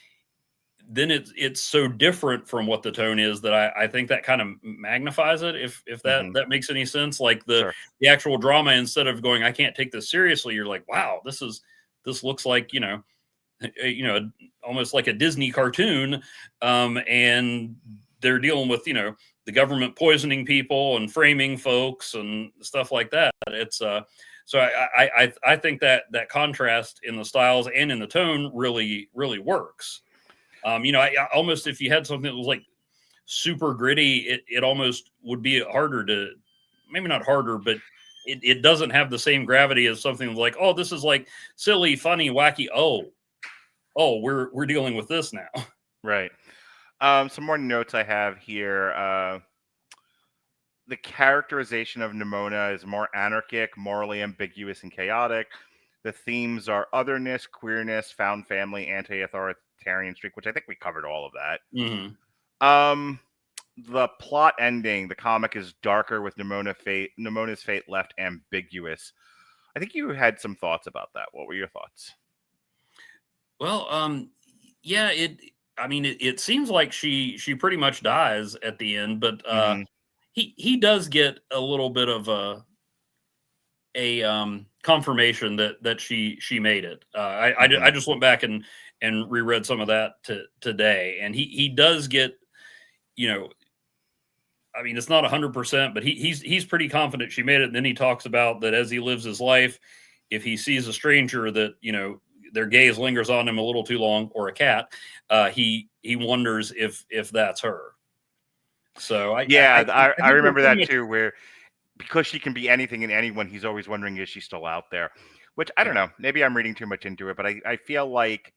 so different from what the tone is that I think that kind of magnifies it, if that makes any sense. Like the actual drama, instead of going, I can't take this seriously, you're like, wow, this looks like, almost like a Disney cartoon. And they're dealing with, the government poisoning people and framing folks and stuff like that. It's so I think that contrast in the styles and in the tone really, really works. I almost, if you had something that was like super gritty, it almost would be harder to, maybe not harder, but it doesn't have the same gravity as something like, oh, this is like silly, funny, wacky. Oh, we're dealing with this now. Right. Some more notes I have here. The characterization of Nimona is more anarchic, morally ambiguous, and chaotic. The themes are otherness, queerness, found family, anti-authoritarian streak, which I think we covered all of that. The plot ending, the comic is darker, with Nimona's fate left ambiguous. I think you had some thoughts about that. What were your thoughts? Well, yeah, it seems like she pretty much dies at the end, but he does get a little bit of a confirmation that she made it. I just went back and reread some of that today, and he does get, it's not 100%, but he's pretty confident she made it. And then he talks about that as he lives his life, if he sees a stranger that, their gaze lingers on him a little too long, or a cat, he wonders if that's her. So I remember that too, where because she can be anything and anyone, he's always wondering, is she still out there? Which, I don't know. Maybe I'm reading too much into it, but I feel like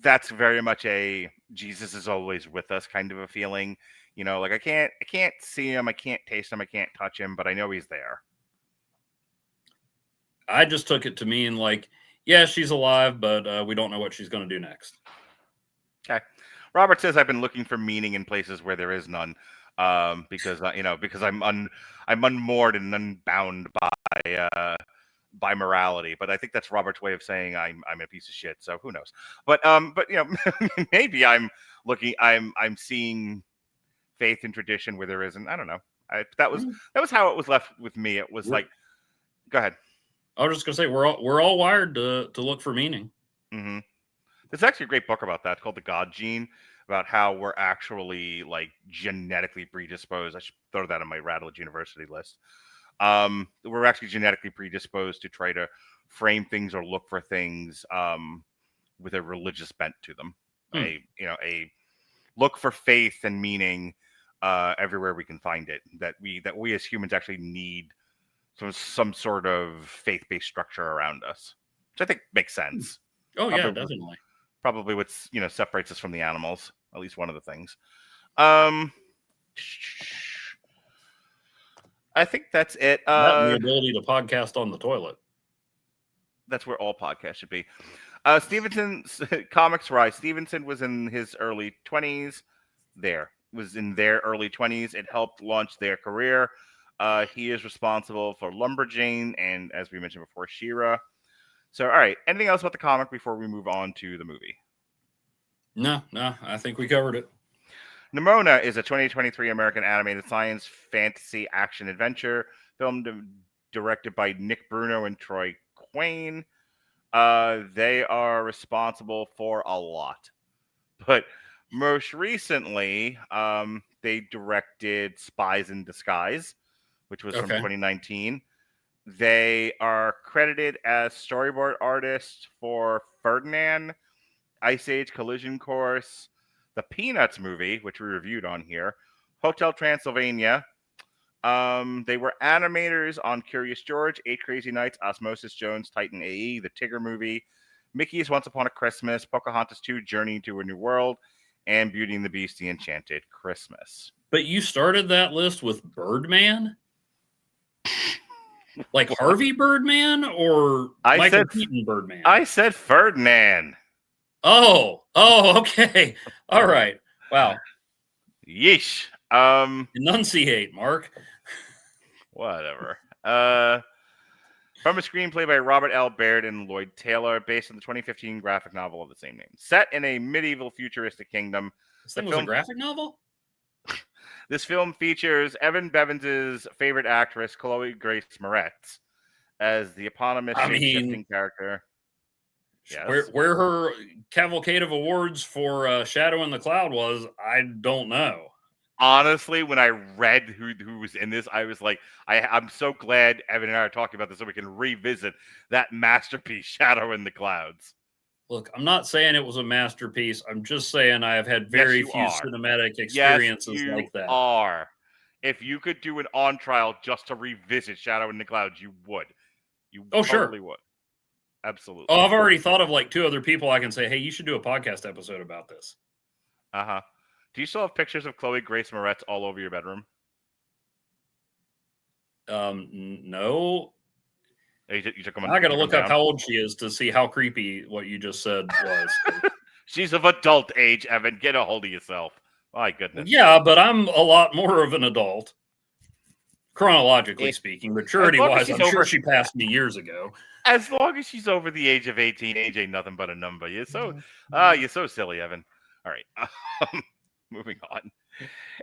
that's very much a Jesus is always with us kind of a feeling. You know, like I can't see him, I can't taste him, I can't touch him, but I know he's there. I just took it to mean like, yeah, she's alive, but we don't know what she's going to do next. Okay. Robert says I've been looking for meaning in places where there is none, because because I'm unmoored and unbound by morality. But I think that's Robert's way of saying I'm a piece of shit. So who knows? But maybe I'm seeing faith and tradition where there isn't. I don't know. That was how it was left with me. It was like, go ahead. I was just gonna say we're all wired to look for meaning. Mm-hmm. There's actually a great book about that called The God Gene, about how we're actually like genetically predisposed. I should throw that on my Rattledge University list. We're actually genetically predisposed to try to frame things or look for things with a religious bent to them. A look for faith and meaning everywhere we can find it. That we as humans actually need some sort of faith-based structure around us, which I think makes sense. Oh yeah, definitely. Probably what's separates us from the animals. At least one of the things. I think that's it. The ability to podcast on the toilet. That's where all podcasts should be. Stevenson's comics rise. Stevenson was in his early 20s. It helped launch their career. He is responsible for Lumberjane and, as we mentioned before, She-Ra. So, all right. Anything else about the comic before we move on to the movie? No, I think we covered it. Nimona is a 2023 American animated science fantasy action adventure film directed by Nick Bruno and Troy Quane. They are responsible for a lot, but most recently, they directed Spies in Disguise, which was from 2019. They are credited as storyboard artists for Ferdinand, Ice Age Collision Course, the Peanuts movie, which we reviewed on here, Hotel Transylvania. They were animators on Curious George, 8 Crazy Nights, Osmosis Jones, Titan AE, the Tigger movie, Mickey's Once Upon a Christmas, Pocahontas 2, Journey to a New World, and Beauty and the Beast, The Enchanted Christmas. But you started that list with Birdman? Like Harvey Birdman or Michael Keaton Birdman? I said Ferdinand. Oh, okay. All right. Wow. Yeesh. Enunciate, Mark. Whatever. From a screenplay by Robert L. Baird and Lloyd Taylor, based on the 2015 graphic novel of the same name. Set in a medieval futuristic kingdom. This thing was a graphic novel? This film features Evan Bevins' favorite actress, Chloe Grace Moretz, as the eponymous shape-shifting character. Yes. Where her cavalcade of awards for Shadow in the Cloud was, I don't know. Honestly, when I read who was in this, I was like, I'm so glad Evan and I are talking about this so we can revisit that masterpiece, Shadow in the Clouds. Look, I'm not saying it was a masterpiece. I'm just saying I have had very few cinematic experiences like that. Are. If you could do an on trial just to revisit Shadow in the Clouds, you would. You totally would. Absolutely. Oh, I've already thought of like 2 other people I can say, hey, you should do a podcast episode about this. Uh-huh. Do you still have pictures of Chloe Grace Moretz all over your bedroom? No. You took them I got to look up how old she is to see how creepy what you just said was. She's of adult age, Evan. Get a hold of yourself. My goodness. Yeah, but I'm a lot more of an adult, chronologically speaking. Maturity-wise, I'm sure she passed me years ago. As long as she's over the age of 18, age ain't nothing but a number. You're so silly, Evan. All right. Moving on.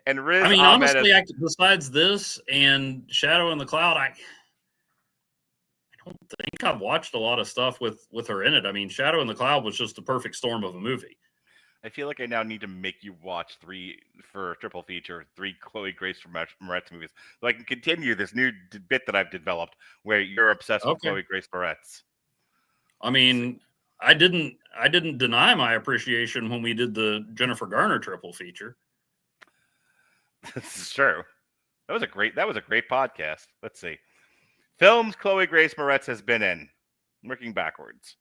And Riz Ahmed, honestly, besides this and Shadow in the Cloud, I don't think I've watched a lot of stuff with her in it. I mean, Shadow in the Cloud was just the perfect storm of a movie. I feel like I now need to make you watch 3 for a triple feature, 3 Chloe Grace Moretz movies, so I can continue this new bit that I've developed where you're obsessed with Chloe Grace Moretz. I mean, I didn't deny my appreciation when we did the Jennifer Garner triple feature. This is true. That was a great podcast. Let's see. Films Chloe Grace Moretz has been in. Working backwards.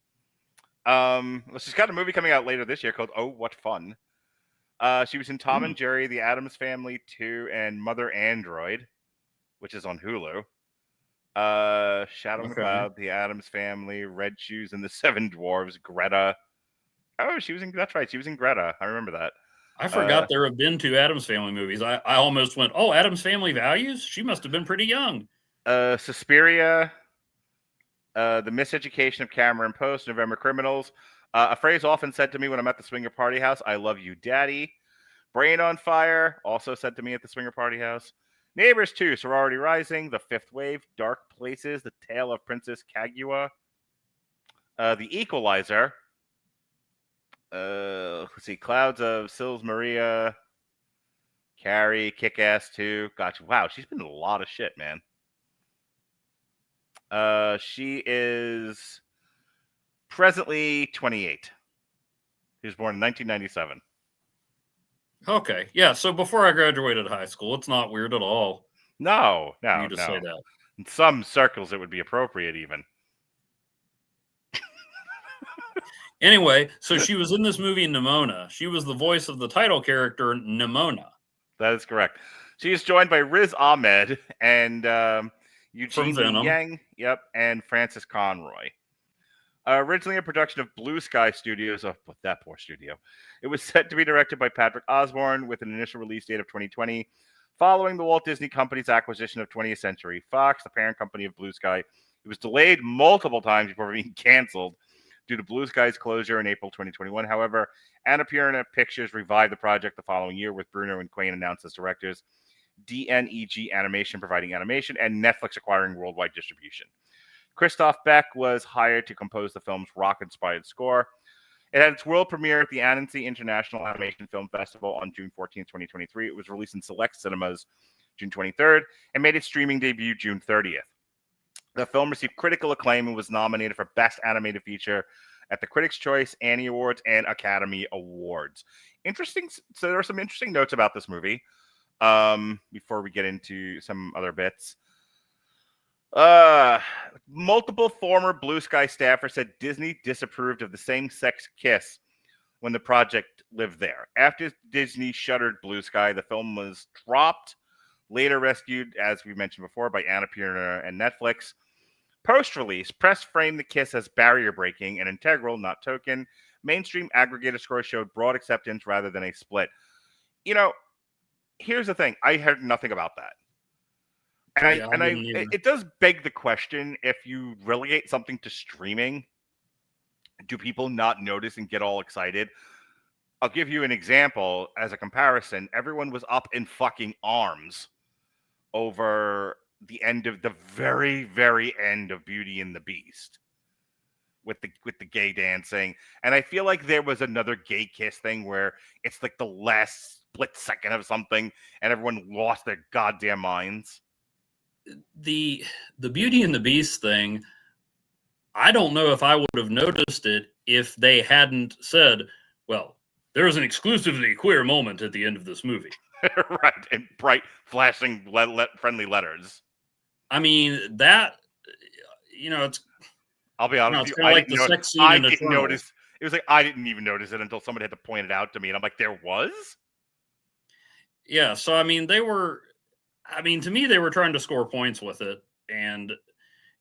She's got a movie coming out later this year called Oh, What Fun. She was in Tom and Jerry, The Addams Family 2, and Mother Android, which is on Hulu. Shadow and the Cloud, The Addams Family, Red Shoes and the Seven Dwarves, Greta. Oh, that's right. She was in Greta. I remember that. I forgot there have been 2 Addams Family movies. I almost went, oh, Addams Family Values? She must have been pretty young. Suspiria, The Miseducation of Cameron Post, November Criminals. A phrase often said to me when I'm at the Swinger Party House, I love you, Daddy. Brain on Fire, also said to me at the Swinger Party House. Neighbors 2, Sorority Rising, The Fifth Wave, Dark Places, The Tale of Princess Kaguya. The Equalizer. Let's see, Clouds of Sils Maria. Carrie, Kick-Ass 2. Gotcha. Wow, she's been in a lot of shit, man. She is presently 28. She was born in 1997. Okay, yeah. So before I graduated high school, it's not weird at all. No. You just say that. In some circles, it would be appropriate, even. Anyway, so she was in this movie Nimona. She was the voice of the title character Nimona. That is correct. She is joined by Riz Ahmed and Eugene Yang, and Francis Conroy. Originally a production of Blue Sky Studios, that poor studio. It was set to be directed by Patrick Osborne with an initial release date of 2020. Following the Walt Disney Company's acquisition of 20th Century Fox, the parent company of Blue Sky, it was delayed multiple times before being canceled due to Blue Sky's closure in April 2021. However, Annapurna Pictures revived the project the following year with Bruno and Quayne announced as directors, DNEG Animation providing animation, and Netflix acquiring worldwide distribution. Christoph Beck was hired to compose the film's rock-inspired score. It had its world premiere at the Annecy International Animation Film Festival on June 14, 2023. It was released in select cinemas June 23rd and made its streaming debut June 30th. The film received critical acclaim and was nominated for Best Animated Feature at the Critics' Choice, Annie Awards, and Academy Awards. Interesting. So there are some interesting notes about this movie before we get into some other bits. Multiple former Blue Sky staffers said Disney disapproved of the same-sex kiss when the project lived there. After Disney shuttered Blue Sky, the film was dropped, later rescued, as we mentioned before, by Annapurna and Netflix. Post-release, press framed the kiss as barrier-breaking and integral, not token. Mainstream aggregator scores showed broad acceptance rather than a split. You know, here's the thing. I heard nothing about that. It does beg the question, if you relegate something to streaming, do people not notice and get all excited? I'll give you an example as a comparison. Everyone was up in fucking arms over the end of the very, very end of Beauty and the Beast with the gay dancing. And I feel like there was another gay kiss thing where it's like the last split second of something and everyone lost their goddamn minds. The Beauty and the Beast thing, I don't know if I would have noticed it if they hadn't said, well, there is an exclusively queer moment at the end of this movie. Right, in bright, flashing, friendly letters. I mean, that, it's... I'll be honest with you, I didn't notice. It was like, I didn't even notice it until somebody had to point it out to me, and I'm like, there was? Yeah, so, I mean, to me, they were trying to score points with it. And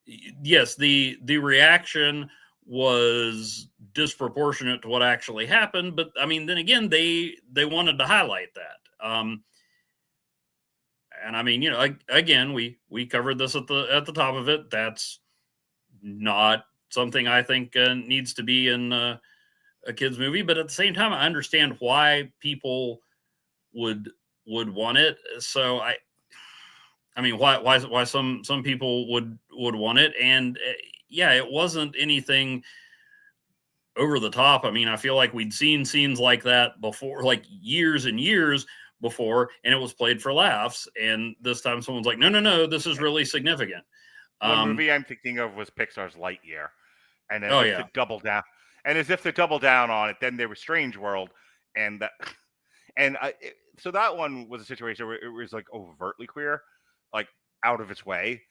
yes, the reaction was disproportionate to what actually happened. But I mean, then again, they wanted to highlight that. And I mean, again, we covered this at the top of it. That's not something I think needs to be in a kid's movie. But at the same time, I understand why people would want it. So I mean, why some people would want it, and yeah, it wasn't anything over the top. I mean, I feel like we'd seen scenes like that before, like years and years before, and it was played for laughs. And this time, someone's like, no, this is really significant. One movie I'm thinking of was Pixar's Lightyear, and to double down, and as if to double down on it, then there was Strange World, and so that one was a situation where it was like overtly queer, like out of its way,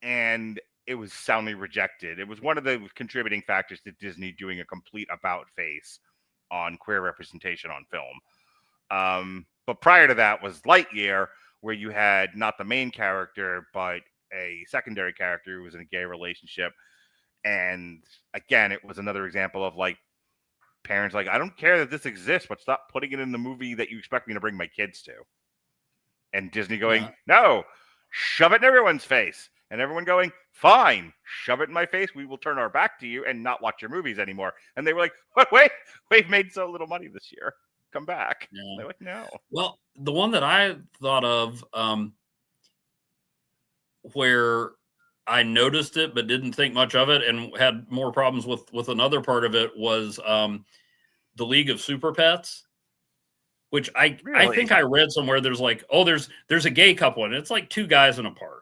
and it was soundly rejected. It was one of the contributing factors to Disney doing a complete about face on queer representation on film. But prior to that was Lightyear, where you had not the main character, but a secondary character who was in a gay relationship. And again, it was another example of like parents like, I don't care that this exists, but stop putting it in the movie that you expect me to bring my kids to. And Disney going, no, shove it in everyone's face. And everyone going, fine, shove it in my face. We will turn our back to you and not watch your movies anymore. And they were like, wait, we've made so little money this year. Come back. Yeah. They're like, no. Well, the one that I thought of where I noticed it but didn't think much of it and had more problems with another part of it was the League of Super Pets, which I think I read somewhere. There's like, there's a gay couple and it's like two guys in a park.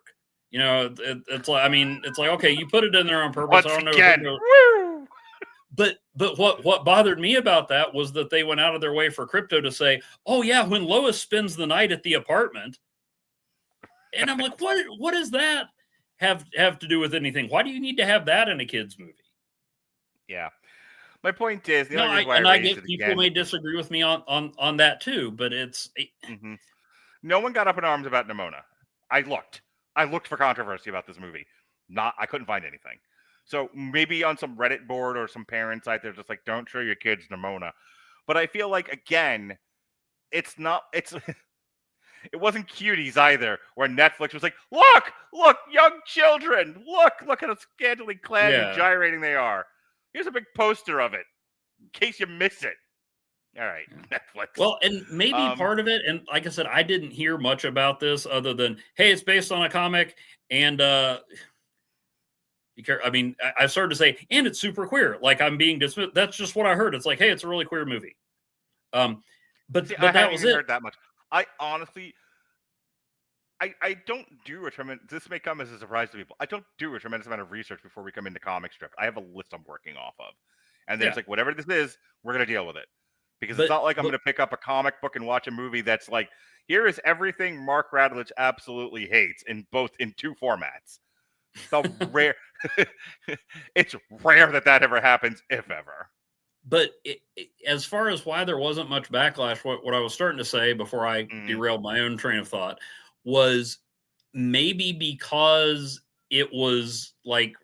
You know, it's like, I mean, it's like, okay, you put it in there on purpose. Once I don't know. Again. But what bothered me about that was that they went out of their way for Crypto to say, oh yeah, when Lois spends the night at the apartment. And I'm like, what does that have to do with anything? Why do you need to have that in a kid's movie? Yeah. My point is, I get people may disagree with me on that too, but it's no one got up in arms about Nimona. I looked for controversy about this movie. I couldn't find anything. So maybe on some Reddit board or some parent site, they're just like, don't show your kids Nimona. But I feel like, again, it wasn't Cuties either, where Netflix was like, look, young children, look at how scantily clad and gyrating they are. Here's a big poster of it, in case you miss it. All right, Netflix. Well, and maybe part of it, and like I said, I didn't hear much about this other than, hey, it's based on a comic, and I mean, I started to say, and it's super queer. Like I'm being dismissed. That's just what I heard. It's like, hey, it's a really queer movie. But that was it. Heard that much. I honestly, I don't do a tremendous. This may come as a surprise to people. I don't do a tremendous amount of research before we come into comic strip. I have a list I'm working off of, and then it's like, whatever this is, we're gonna deal with it. Because it's not like I'm going to pick up a comic book and watch a movie that's like, here is everything Mark Radlich absolutely hates in two formats. So rare. It's rare that ever happens, if ever. But as far as why there wasn't much backlash, what I was starting to say before I derailed my own train of thought was maybe because it was like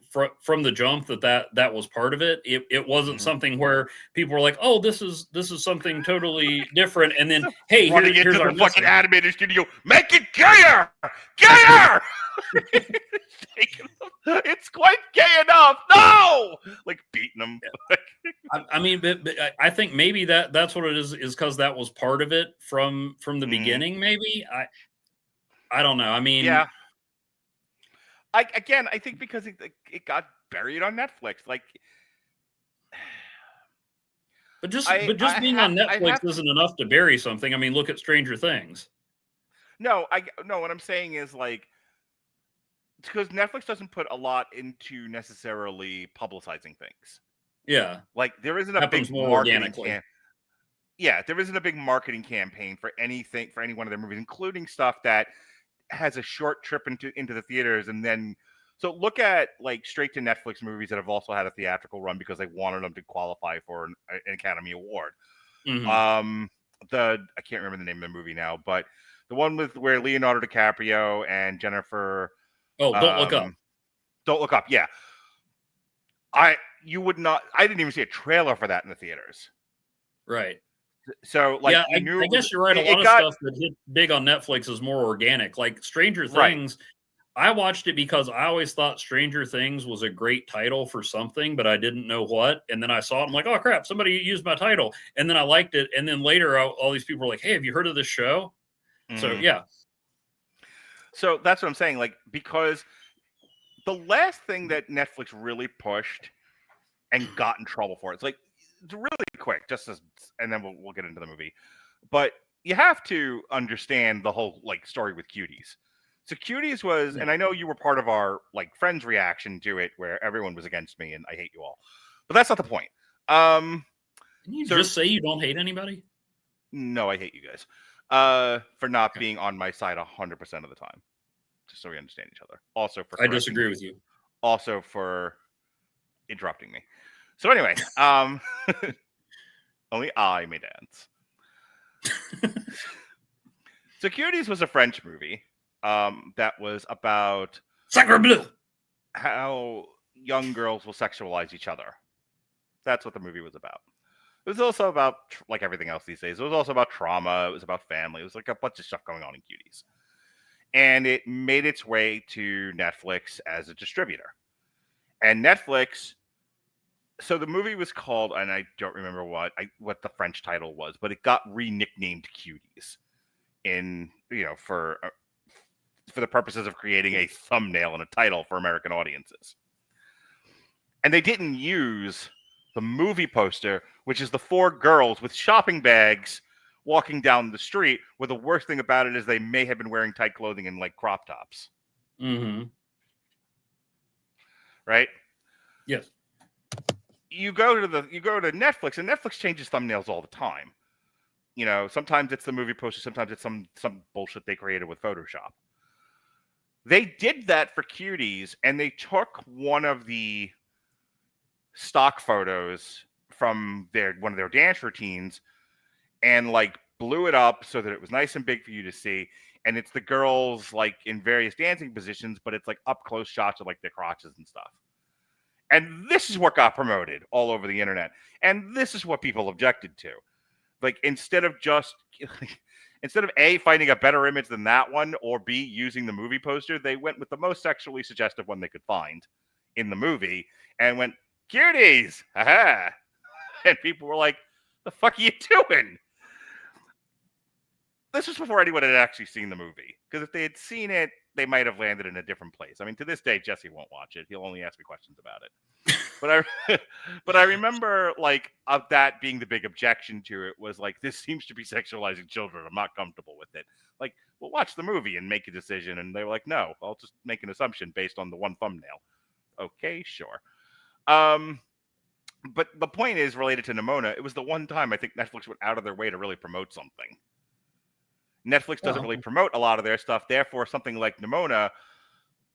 from the jump that was part of it. It wasn't something where people were like, oh, this is something totally different. And then, hey, here's our fucking animated studio. Make it gayer! It's quite gay enough. No! Like beating them. I mean, but I think maybe that's what it is because that was part of it from the beginning, maybe. I don't know. I mean, yeah. I think because it got buried on Netflix, like. But just being on Netflix isn't enough to bury something. I mean, look at Stranger Things. No, what I'm saying is like, it's because Netflix doesn't put a lot into necessarily publicizing things. Yeah, like there isn't a big marketing there isn't a big marketing campaign for any one of their movies, including stuff that has a short trip into the theaters, and then so look at like straight to Netflix movies that have also had a theatrical run because they wanted them to qualify for an Academy Award. I can't remember the name of the movie now, but the one where Leonardo DiCaprio and Jennifer. Oh, Don't Look Up. Don't Look Up. Yeah, I didn't even see a trailer for that in the theaters. Right. So, like, I guess you're right. A lot of stuff that hit big on Netflix is more organic. Like Stranger Things, I watched it because I always thought Stranger Things was a great title for something, but I didn't know what. And then I saw it. I'm like, oh, crap, somebody used my title. And then I liked it. And then later, all these people were like, hey, have you heard of this show? So, yeah. So that's what I'm saying. Like, because the last thing that Netflix really pushed and got in trouble for, it's like, it's really quick, and then we'll get into the movie. But you have to understand the whole like story with Cuties. So Cuties was, and I know you were part of our like friends reaction to it, where everyone was against me and I hate you all. But that's not the point. Can you just say you don't hate anybody? No, I hate you guys. For not being on my side 100% of the time. Just so we understand each other. Also for I disagree with you. Also for interrupting me. So anyway, only I may dance. So Cuties was a French movie that was about Sacre bleu! how young girls will sexualize each other. That's what the movie was about. It was also about, like everything else these days, it was also about trauma. It was about family. It was like a bunch of stuff going on in Cuties. And it made its way to Netflix as a distributor. And Netflix, so the movie was called, and I don't remember what the French title was, but it got re-nicknamed Cuties for the purposes of creating a thumbnail and a title for American audiences. And they didn't use the movie poster, which is the 4 girls with shopping bags walking down the street, where the worst thing about it is they may have been wearing tight clothing and like crop tops. Mm-hmm. Right? Yes. You go to Netflix, and Netflix changes thumbnails all the time. Sometimes it's the movie poster, sometimes it's some bullshit they created with Photoshop. They did that for Cuties, and they took one of the stock photos from one of their dance routines and like blew it up so that it was nice and big for you to see. And it's the girls like in various dancing positions, but it's like up close shots of like their crotches and stuff. And this is what got promoted all over the internet. And this is what people objected to. Like, instead of A, finding a better image than that one, or B, using the movie poster, they went with the most sexually suggestive one they could find in the movie and went, Cuties! Haha! And people were like, the fuck are you doing? This was before anyone had actually seen the movie. Because if they had seen it, they might have landed in a different place. I mean, to this day, Jesse won't watch it. He'll only ask me questions about it. But I remember, like, of that being the big objection to it was like, this seems to be sexualizing children. I'm not comfortable with it. Like, well, watch the movie and make a decision. And they were like, no, I'll just make an assumption based on the one thumbnail. Okay, sure. But the point is, related to Nimona, it was the one time I think Netflix went out of their way to really promote something. Netflix doesn't really promote a lot of their stuff. Therefore, something like Nimona,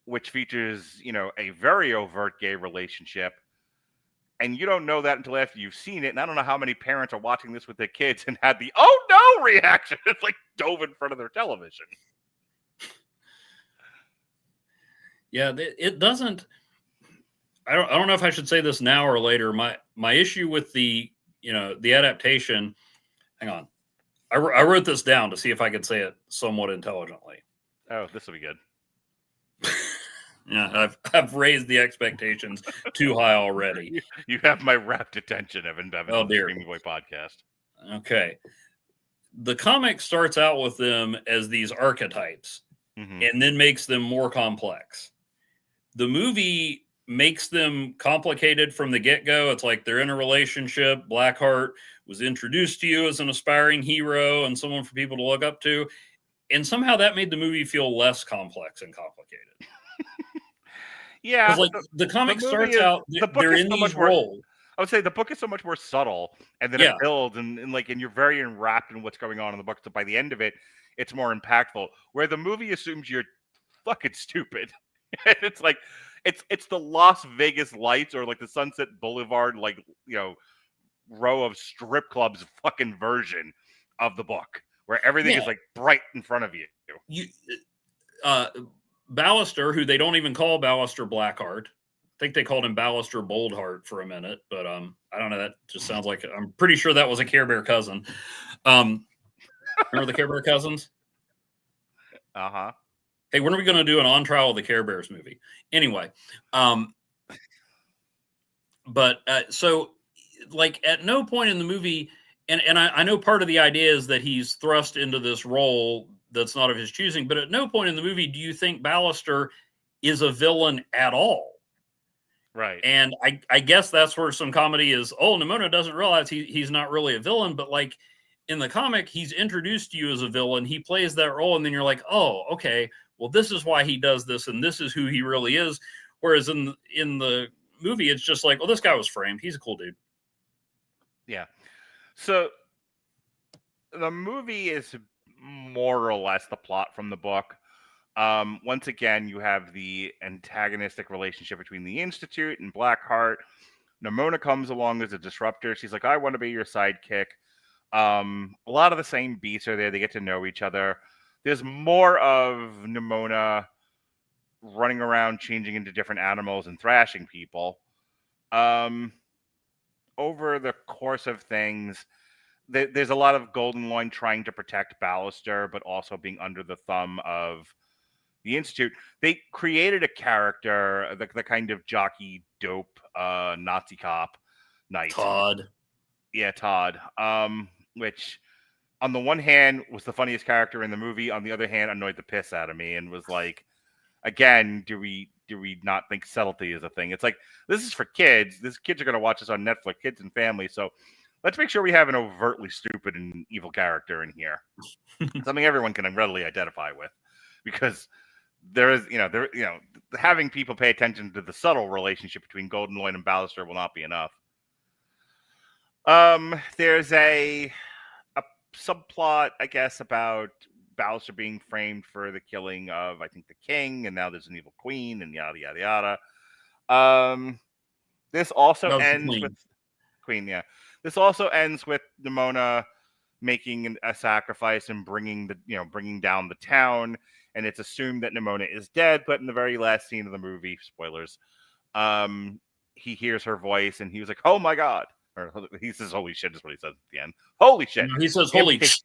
which features, a very overt gay relationship, and you don't know that until after you've seen it. And I don't know how many parents are watching this with their kids and had the "oh no" reaction. It's like dove in front of their television. Yeah, it doesn't. I don't know if I should say this now or later. My issue with the adaptation. Hang on. I wrote this down to see if I could say it somewhat intelligently. Oh, this will be good. Yeah, I've raised the expectations too high already. You have my rapt attention, Evan Bevan. Oh, dear. Streaming Boy podcast. Okay. The comic starts out with them as these archetypes, and then makes them more complex. The movie makes them complicated from the get-go. It's like they're in a relationship. Blackheart was introduced to you as an aspiring hero and someone for people to look up to. And somehow that made the movie feel less complex and complicated. Yeah. Like the comic starts out, they're in these roles. I would say the book is so much more subtle, and then it builds, and you're very enwrapped in what's going on in the book. So by the end of it, it's more impactful. Where the movie assumes you're fucking stupid. It's like, it's the Las Vegas Lights or like the Sunset Boulevard, like, row of strip clubs fucking version of the book, where everything is like bright in front of you. Ballister, who they don't even call Ballister Blackheart. I think they called him Ballister Boldheart for a minute, but I don't know. That just sounds like, I'm pretty sure that was a Care Bear cousin. Remember the Care Bear cousins? Uh-huh. Hey, when are we going to do an On Trial of the Care Bears movie? Anyway, so like at no point in the movie, and I know part of the idea is that he's thrust into this role that's not of his choosing, but at no point in the movie do you think Ballister is a villain at all. Right. And I guess that's where some comedy is, Nimona doesn't realize he's not really a villain, but like in the comic, he's introduced to you as a villain. He plays that role, and then you're like, oh, okay, well, this is why he does this, and this is who he really is. Whereas in the movie, it's just like, oh, this guy was framed. He's a cool dude. Yeah. So the movie is more or less the plot from the book. Once again, you have the antagonistic relationship between the Institute and Blackheart. Nimona comes along as a disruptor. She's like, I want to be your sidekick. A lot of the same beats are there. They get to know each other. There's more of Nimona running around, changing into different animals and thrashing people. Over the course of things, there's a lot of Golden Loin trying to protect Ballister, but also being under the thumb of the Institute. They created a character, the kind of jockey dope Nazi cop knight. Todd. Yeah, Todd. Which on the one hand was the funniest character in the movie, on the other hand annoyed the piss out of me and was like, again, do we not think subtlety is a thing? It's like, this is for kids. These kids are going to watch this on Netflix, kids and family. So let's make sure we have an overtly stupid and evil character in here. Something everyone can readily identify with, because there is, having people pay attention to the subtle relationship between Golden Loin and Ballister will not be enough. There's a subplot, I guess, about Ballister being framed for the killing of, I think, the king, and now there's an evil queen, and yada yada yada. This also ends with Queen. Yeah, this also ends with Nimona making a sacrifice and bringing down the town. And it's assumed that Nimona is dead, but in the very last scene of the movie, spoilers, he hears her voice, and he was like, "Oh my god!" Or he says, "Holy shit!" is what he says at the end. Holy shit! He says, "Holy shit!"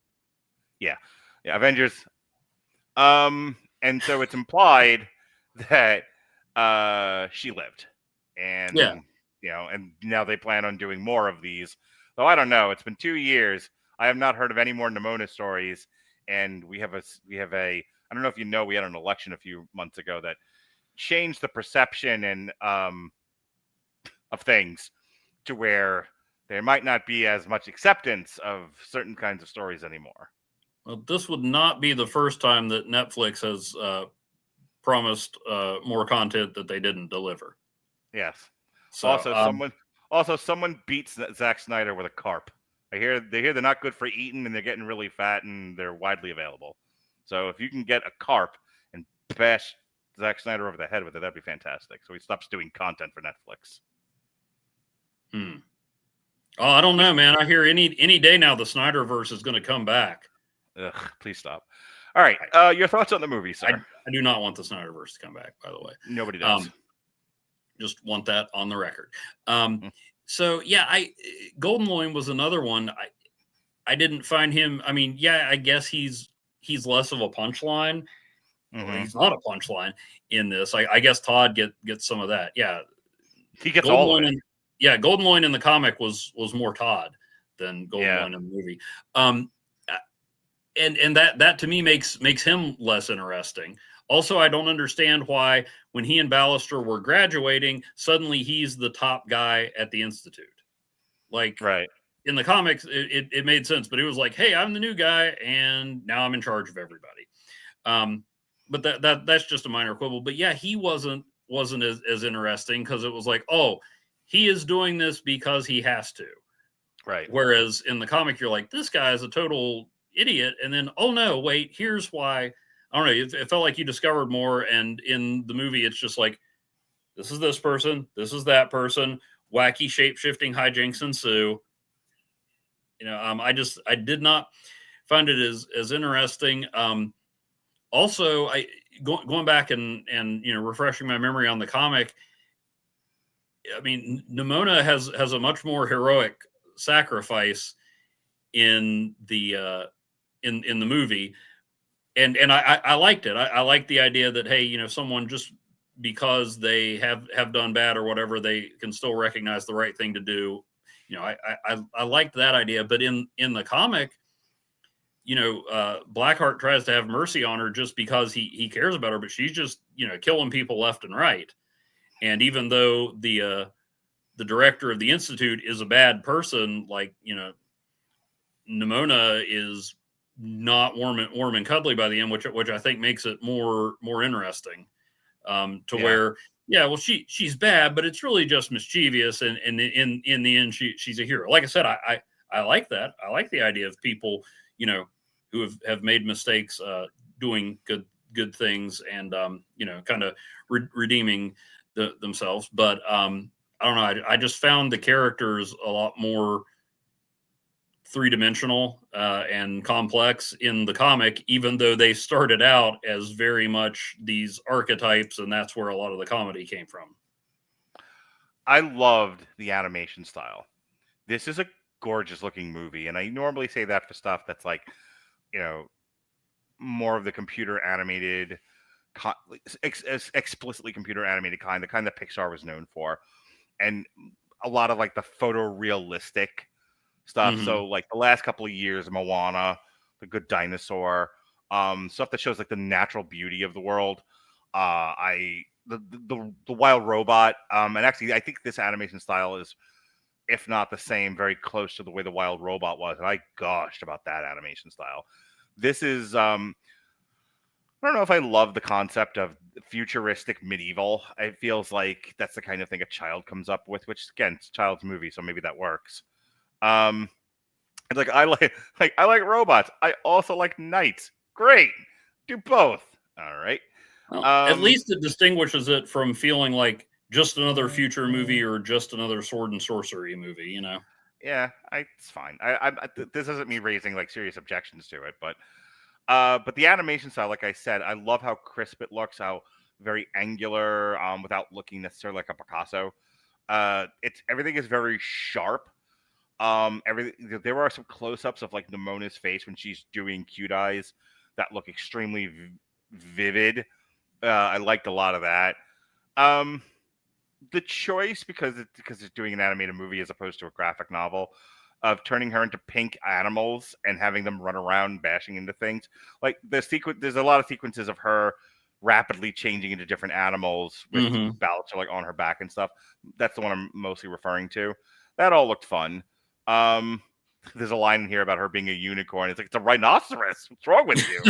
Yeah, Avengers. And so it's implied that she lived, and and now they plan on doing more of these. Though I don't know. It's been 2 years. I have not heard of any more Nimona stories, and we have a. I don't know if you know, we had an election a few months ago that changed the perception and of things to where there might not be as much acceptance of certain kinds of stories anymore. Well, this would not be the first time that Netflix has promised more content that they didn't deliver. Yes. So, someone beats Zack Snyder with a carp. They hear they're not good for eating, and they're getting really fat, and they're widely available. So if you can get a carp and bash Zack Snyder over the head with it, that'd be fantastic. So he stops doing content for Netflix. Oh, I don't know, man. I hear any day now the Snyderverse is going to come back. Ugh, please stop. All right, your thoughts on the movie, sir? I do not want the Snyderverse to come back, by the way. Nobody does. Just want that on the record. So yeah, Golden Loin was another one. I didn't find him. I mean, yeah, I guess he's less of a punchline. Well, he's not a punchline in this. I guess Todd gets some of that. Yeah, he gets all of it. Golden Loin in the comic was more Todd than Golden Loin in the movie. And that to me makes him less interesting. Also, I don't understand why when he and Ballister were graduating, suddenly he's the top guy at the Institute. Like, right. In the comics, it made sense, but it was like, hey, I'm the new guy, and now I'm in charge of everybody. But that's just a minor quibble. But yeah, he wasn't as interesting, because it was like, oh, he is doing this because he has to. Right. Whereas in the comic, you're like, this guy is a total idiot. And then, oh no, wait, here's why. I don't know. It felt like you discovered more. And in the movie, it's just like, this is this person. This is that person. Wacky shape-shifting hijinks ensue. I did not find it as interesting. Also, going back and refreshing my memory on the comic, I mean, Nimona has a much more heroic sacrifice in the movie, and I liked it. I liked the idea that, hey, someone, just because they have done bad or whatever, they can still recognize the right thing to do. I liked that idea. But in the comic, Blackheart tries to have mercy on her just because he cares about her, but she's just killing people left and right. And even though the director of the Institute is a bad person, like, Nimona is not warm and cuddly by the end, which I think makes it more interesting. Where, well, she's bad, but it's really just mischievous, and in the end, she's a hero. Like I said, I like that. I like the idea of people, who have made mistakes, doing good things, and kind of redeeming themselves. But I don't know. I just found the characters a lot more three-dimensional and complex in the comic, even though they started out as very much these archetypes, and that's where a lot of the comedy came from. I loved the animation style. This is a gorgeous looking movie, and I normally say that for stuff that's like, more of the computer animated, explicitly computer animated kind, the kind that Pixar was known for, and a lot of like the photorealistic stuff. Mhm. So like the last couple of years, Moana, The Good Dinosaur, stuff that shows like the natural beauty of the world. The Wild Robot, and actually I think this animation style is, if not the same, very close to the way the Wild Robot was, and I gushed about that animation style. This is I don't know if I love the concept of futuristic medieval. It feels like that's the kind of thing a child comes up with, which again, it's a child's movie, so maybe that works. It's like I like robots. I also like knights. Great, do both. All right. Well, at least it distinguishes it from feeling like just another future movie or just another sword and sorcery movie. Yeah, it's fine. This isn't me raising like serious objections to it, but the animation style, like I said, I love how crisp it looks, how very angular, without looking necessarily like a Picasso. Everything is very sharp. There are some close-ups of like Nimona's face when she's doing cute eyes that look extremely vivid. I liked a lot of that. The choice, because it's doing an animated movie as opposed to a graphic novel, of turning her into pink animals and having them run around bashing into things. Like there's a lot of sequences of her rapidly changing into different animals with Ballister like on her back and stuff. That's the one I'm mostly referring to. That all looked fun. There's a line in here about her being a unicorn. It's like, it's a rhinoceros. What's wrong with you?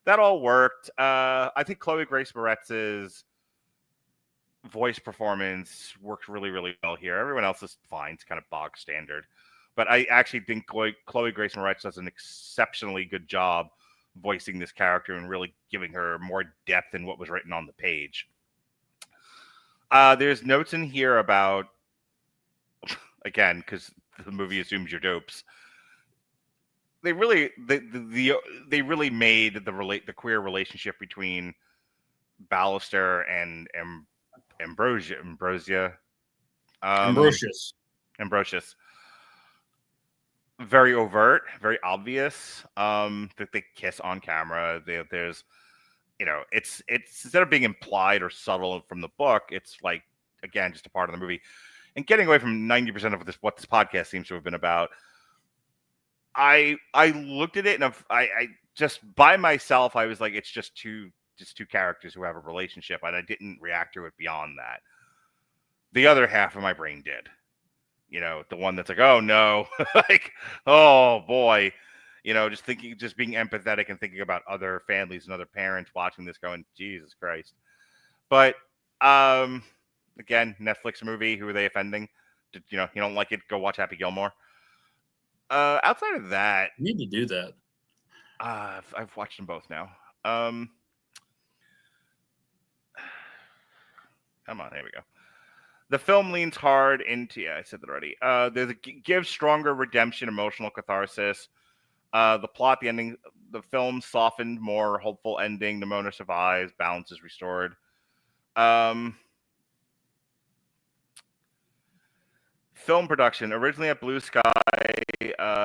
That all worked. I think Chloe Grace Moretz's voice performance works really, really well here. Everyone else is fine. It's kind of bog standard. But I actually think Chloe Grace Moretz does an exceptionally good job voicing this character and really giving her more depth than what was written on the page. There's notes in here about, again, because the movie assumes you're dopes. They really made the queer relationship between Ballister and Ambrosius. Very overt, very obvious. That they kiss on camera. There's, it's instead of being implied or subtle from the book, it's like, again, just a part of the movie. And getting away from 90% of what this podcast seems to have been about, I looked at it and I just by myself, I was like, it's just two characters who have a relationship, and I didn't react to it beyond that. The other half of my brain did. The one that's like, oh no, like, oh boy, just being empathetic and thinking about other families and other parents watching this going, Jesus Christ. But again, Netflix movie, who are they offending? You don't like it, go watch Happy Gilmore. Outside of that, you need to do that. I've watched them both now. Come on, here we go. The film leans hard into, I said that already. Gives stronger redemption, emotional catharsis. The plot, the ending, the film softened, more hopeful ending. Nimona survives, balance is restored. Film production, originally at Blue Sky,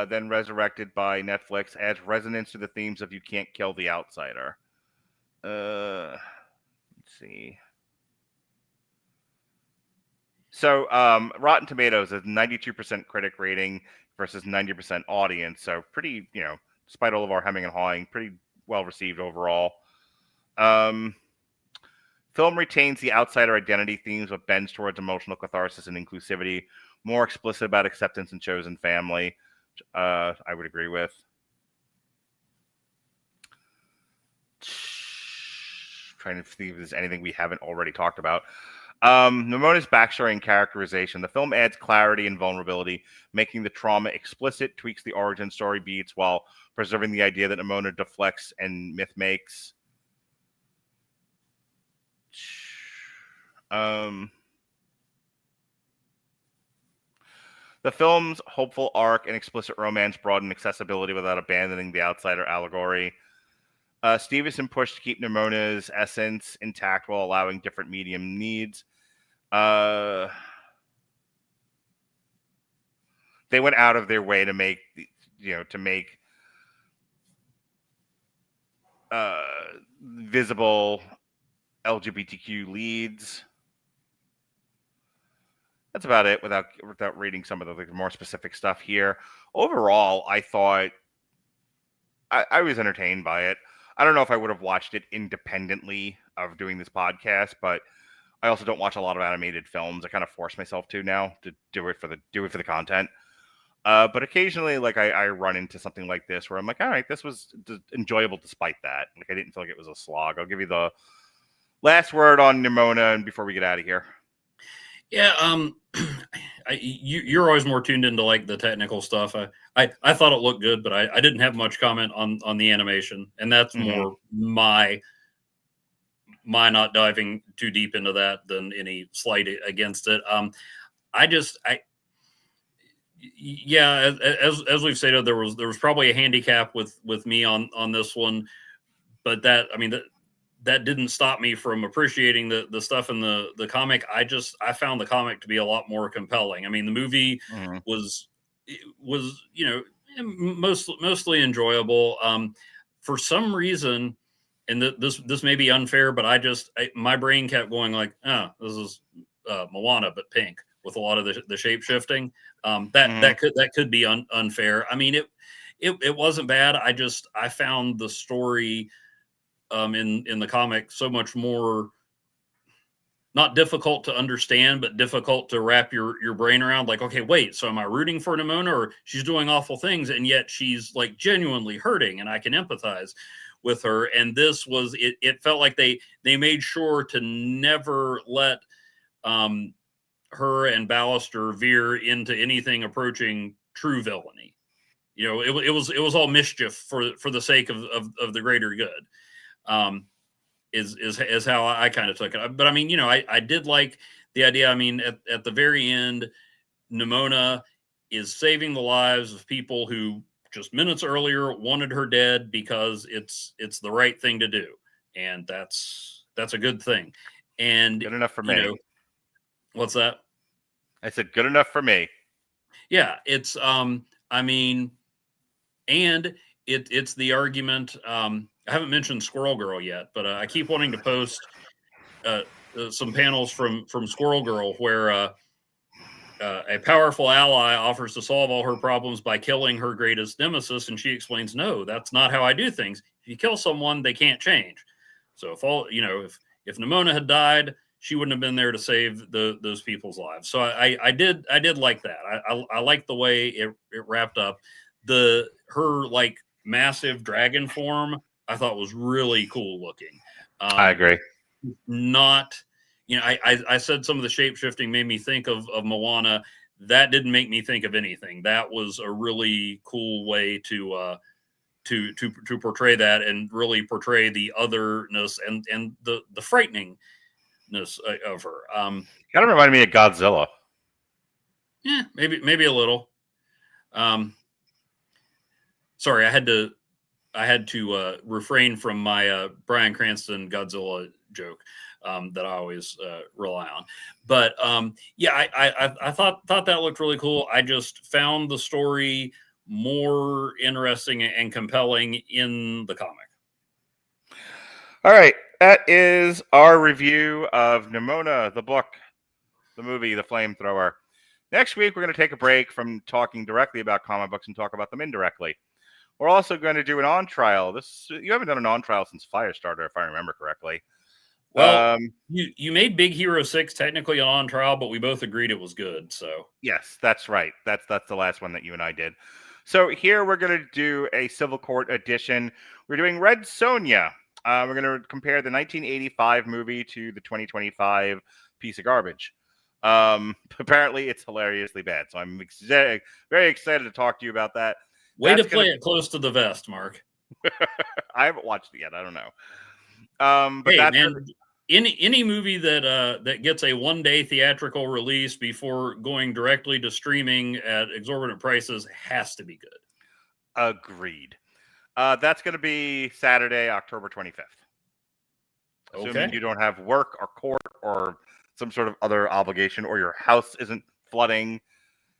then resurrected by Netflix, adds resonance to the themes of You Can't Kill the Outsider. Let's see. So, Rotten Tomatoes is 92% critic rating versus 90% audience. So, pretty, despite all of our hemming and hawing, pretty well received overall. Film retains the outsider identity themes, but bends towards emotional catharsis and inclusivity. More explicit about acceptance and chosen family, which, I would agree with. Trying to see if there's anything we haven't already talked about. Nimona's backstory and characterization. The film adds clarity and vulnerability, making the trauma explicit, tweaks the origin story beats while preserving the idea that Nimona deflects and myth makes. The film's hopeful arc and explicit romance broaden accessibility without abandoning the outsider allegory. Stevenson pushed to keep Nimona's essence intact while allowing different medium needs. They went out of their way to make, visible LGBTQ leads. That's about it without reading some of the more specific stuff here. Overall, I thought I was entertained by it. I don't know if I would have watched it independently of doing this podcast, but I also don't watch a lot of animated films. I kind of force myself to now to do it for the content. But occasionally, like I run into something like this where I'm like, all right, this was enjoyable despite that. Like I didn't feel like it was a slog. I'll give you the last word on Nimona, and before we get out of here. Yeah, you're always more tuned into like the technical stuff. I thought it looked good, but I didn't have much comment on the animation, and that's more my not diving too deep into that than any slight against it. As we've stated, there was probably a handicap with me on this one, but that didn't stop me from appreciating the stuff in the comic. I found the comic to be a lot more compelling. I mean, the movie was mostly enjoyable. For some reason, and this may be unfair, but my brain kept going like, oh, this is Moana but pink, with a lot of the shape shifting. That could be unfair. I mean, it wasn't bad. I found the story in the comic so much more not difficult to understand, but difficult to wrap your brain around. Like, okay, wait, so am I rooting for Nimona, or she's doing awful things and yet she's like genuinely hurting and I can empathize with her? And this was it felt like they made sure to never let her and Ballister veer into anything approaching true villainy. It was all mischief for the sake of the greater good. Is how I kind of took it. But I mean, I did like the idea. I mean, at the very end, Nimona is saving the lives of people who just minutes earlier wanted her dead because it's the right thing to do, and that's a good thing. And good enough for me. What's that? I said good enough for me. Yeah, it's I mean, and it's the argument. I haven't mentioned Squirrel Girl yet, but I keep wanting to post some panels from Squirrel Girl where a powerful ally offers to solve all her problems by killing her greatest nemesis, and she explains, "No, that's not how I do things. If you kill someone, they can't change." So if Nimona had died, she wouldn't have been there to save those people's lives. So I did like that. I like the way it wrapped up. Her like massive dragon form I thought was really cool looking. I agree. Not, I said some of the shape shifting made me think of Moana. That didn't make me think of anything. That was a really cool way to portray that and really portray the otherness and the frighteningness of her. Kind of reminded me of Godzilla. Yeah, maybe a little. Sorry, I had to refrain from my Bryan Cranston Godzilla joke that I always rely on. But I thought that looked really cool. I just found the story more interesting and compelling in the comic. All right, that is our review of Nimona, the book, the movie, the flamethrower. Next week, we're going to take a break from talking directly about comic books and talk about them indirectly. We're also going to do an on-trial. You haven't done an on-trial since Firestarter, if I remember correctly. Well, you made Big Hero 6 technically an on-trial, but we both agreed it was good. So yes, that's right. That's the last one that you and I did. So here we're going to do a Civil Court edition. We're doing Red Sonja. We're going to compare the 1985 movie to the 2025 piece of garbage. Apparently, it's hilariously bad. So I'm very excited to talk to you about that. Way to play it close to the vest, Mark. I haven't watched it yet. I don't know. But hey, that's man, any movie that gets a 1-day theatrical release before going directly to streaming at exorbitant prices has to be good. Agreed. That's going to be Saturday, October 25th. Assuming you don't have work or court or some sort of other obligation, or your house isn't flooding.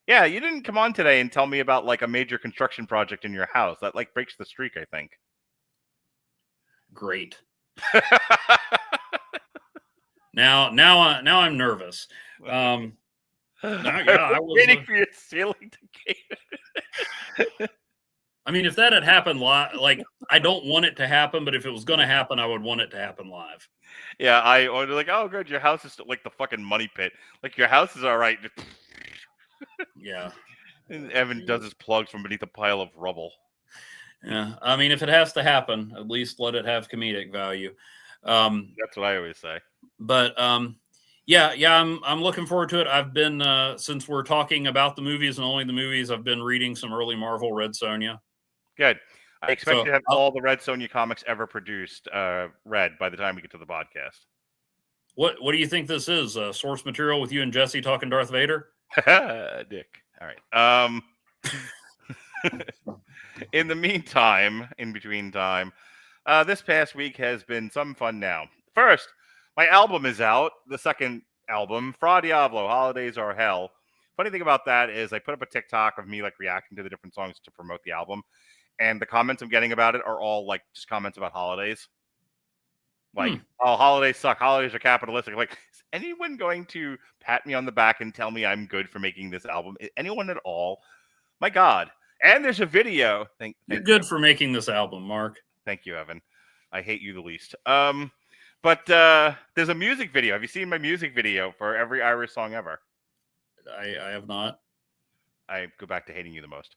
Yeah, you didn't come on today and tell me about like a major construction project in your house. That like breaks the streak, I think. Great. Now I'm nervous. I was waiting for your ceiling to I mean, if that had happened live, like I don't want it to happen, but if it was going to happen, I would want it to happen live. Yeah, I ordered like, oh, good, your house is like the fucking money pit. Like your house is all right. Yeah. And Evan does his plugs from beneath a pile of rubble. Yeah, I mean, if it has to happen, at least let it have comedic value. That's what I always say. But yeah, I'm looking forward to it. I've been since we're talking about the movies and only the movies, I've been reading some early Marvel Red Sonja. Good. I expect to have all the Red Sonja comics ever produced read by the time we get to the podcast. What do you think this is? Source material with you and Jesse talking Darth Vader? Dick. All right. In the meantime, in between time, this past week has been some fun now. First, my album is out, the second album, Fra Diavolo, Holidays Are Hell. Funny thing about that is I put up a TikTok of me like reacting to the different songs to promote the album, and the comments I'm getting about it are all like just comments about holidays. Like, oh, holidays suck. Holidays are capitalistic. Like, is anyone going to pat me on the back and tell me I'm good for making this album? Anyone at all? My God. And there's a video. You're good for making this album, Mark. Thank you, Evan. I hate you the least. But there's a music video. Have you seen my music video for every Irish song ever? I have not. I go back to hating you the most.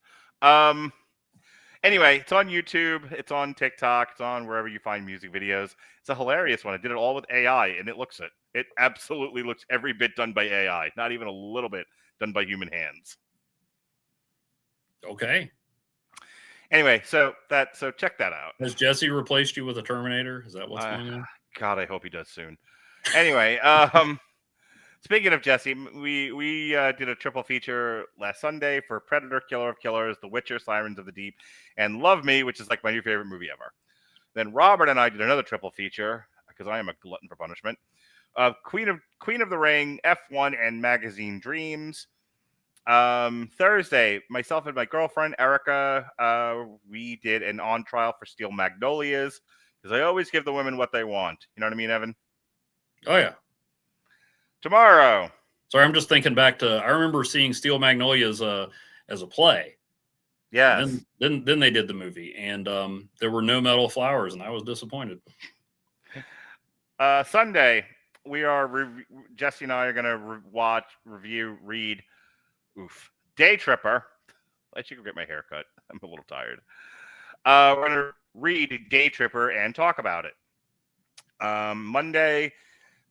Anyway, it's on YouTube. It's on TikTok. It's on wherever you find music videos. It's a hilarious one. I did it all with AI, and it looks it. It absolutely looks every bit done by AI. Not even a little bit done by human hands. Okay. Anyway, so check that out. Has Jesse replaced you with a Terminator? Is that what's going on? God, I hope he does soon. Anyway, speaking of Jesse, we did a triple feature last Sunday for Predator, Killer of Killers, The Witcher, Sirens of the Deep, and Love Me, which is like my new favorite movie ever. Then Robert and I did another triple feature, because I am a glutton for punishment, of Queen of the Ring, F1, and Magazine Dreams. Thursday, myself and my girlfriend, Erica, we did an on trial for Steel Magnolias, because I always give the women what they want. You know what I mean, Evan? Oh, yeah. Tomorrow. Sorry, I'm just thinking back to, I remember seeing Steel Magnolias as a play. Yes. Then they did the movie, and there were no metal flowers, and I was disappointed. Sunday, we are Jesse and I are going to read Day Tripper. I should go get my hair cut. I'm a little tired. We're going to read Day Tripper and talk about it. Monday,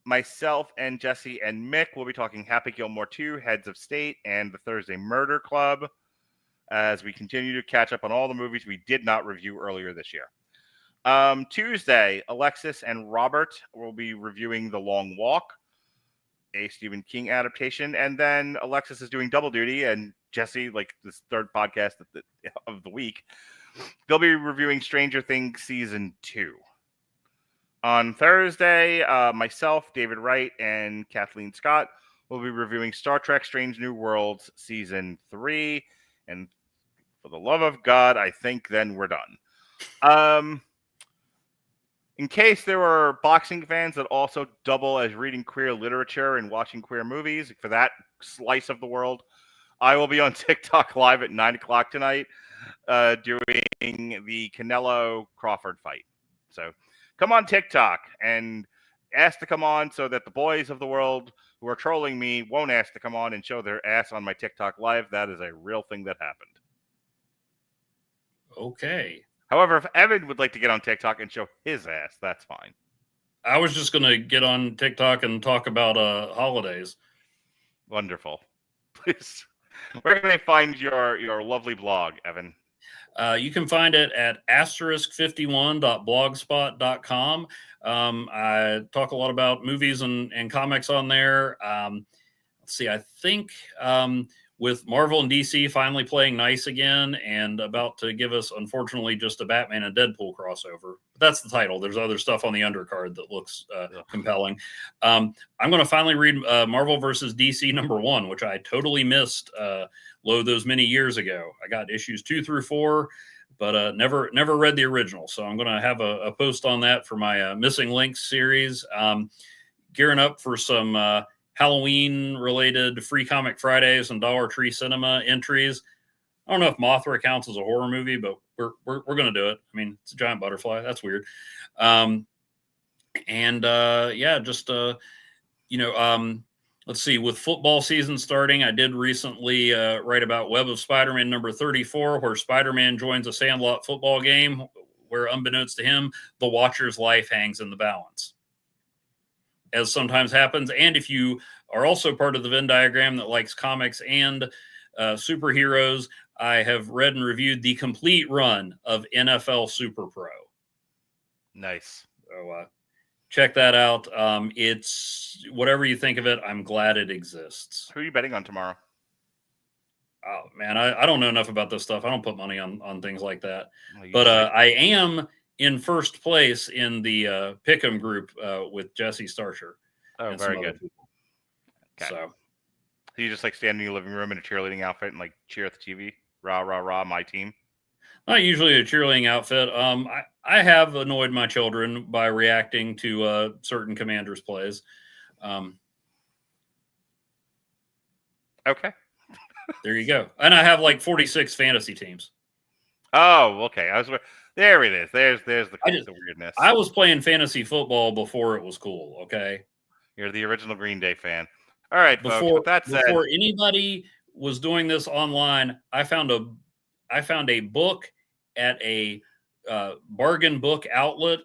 myself and Jesse and Mick will be talking Happy Gilmore 2, Heads of State, and the Thursday Murder Club, as we continue to catch up on all the movies we did not review earlier this year. Tuesday, Alexis and Robert will be reviewing The Long Walk, a Stephen King adaptation, and then Alexis is doing double duty, and Jesse, like this third podcast of the week, they'll be reviewing Stranger Things Season 2. On Thursday, myself, David Wright, and Kathleen Scott will be reviewing Star Trek Strange New Worlds Season 3, and for the love of God, I think then we're done. In case there were boxing fans that also double as reading queer literature and watching queer movies, for that slice of the world, I will be on TikTok live at 9 o'clock tonight doing the Canelo Crawford fight. So come on TikTok and ask to come on so that the boys of the world who are trolling me won't ask to come on and show their ass on my TikTok live. That is a real thing that happened. Okay. However, if Evan would like to get on TikTok and show his ass, that's fine. I was just going to get on TikTok and talk about holidays. Wonderful. Please, where can they find your lovely blog, Evan? You can find it at *51.blogspot.com. I talk a lot about movies and comics on there. Let's see, I think with Marvel and DC finally playing nice again and about to give us, unfortunately, just a Batman and Deadpool crossover. But that's the title. There's other stuff on the undercard that looks compelling. I'm going to finally read Marvel versus DC #1, which I totally missed those many years ago. I got issues 2 through 4, but never read the original. So I'm going to have a post on that for my Missing Links series. Gearing up for some Halloween-related Free Comic Fridays and Dollar Tree Cinema entries. I don't know if Mothra counts as a horror movie, but we're going to do it. I mean, it's a giant butterfly. That's weird. Let's see. With football season starting, I did recently write about Web of Spider-Man #34, where Spider-Man joins a Sandlot football game, where unbeknownst to him, the Watcher's life hangs in the balance, as sometimes happens. And if you are also part of the Venn diagram that likes comics and superheroes, I have read and reviewed the complete run of NFL Super Pro. Nice. So check that out. It's whatever you think of it, I'm glad it exists. Who are you betting on tomorrow? Oh, man, I don't know enough about this stuff. I don't put money on things like that. But I am in first place in the Pick'em group with Jesse Starcher. Oh, very good. Okay. So you just like stand in your living room in a cheerleading outfit and like cheer at the TV? Rah, rah, rah, my team? Not usually a cheerleading outfit. I have annoyed my children by reacting to certain Commanders plays. Okay. There you go. And I have like 46 fantasy teams. Oh, okay. There it is. There's the weirdness. I was playing fantasy football before it was cool. Okay. You're the original Green Day fan. All right, folks. With that said, before anybody was doing this online, I found a book at a bargain book outlet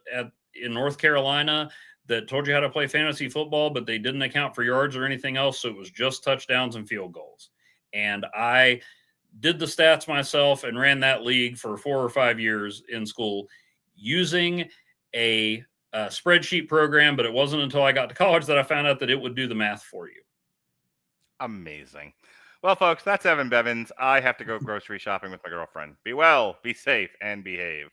in North Carolina that told you how to play fantasy football, but they didn't account for yards or anything else. So it was just touchdowns and field goals. And I did the stats myself and ran that league for 4 or 5 years in school using a spreadsheet program. But it wasn't until I got to college that I found out that it would do the math for you. Amazing. Well, folks, that's Evan Bevins. I have to go grocery shopping with my girlfriend. Be well, be safe, and behave.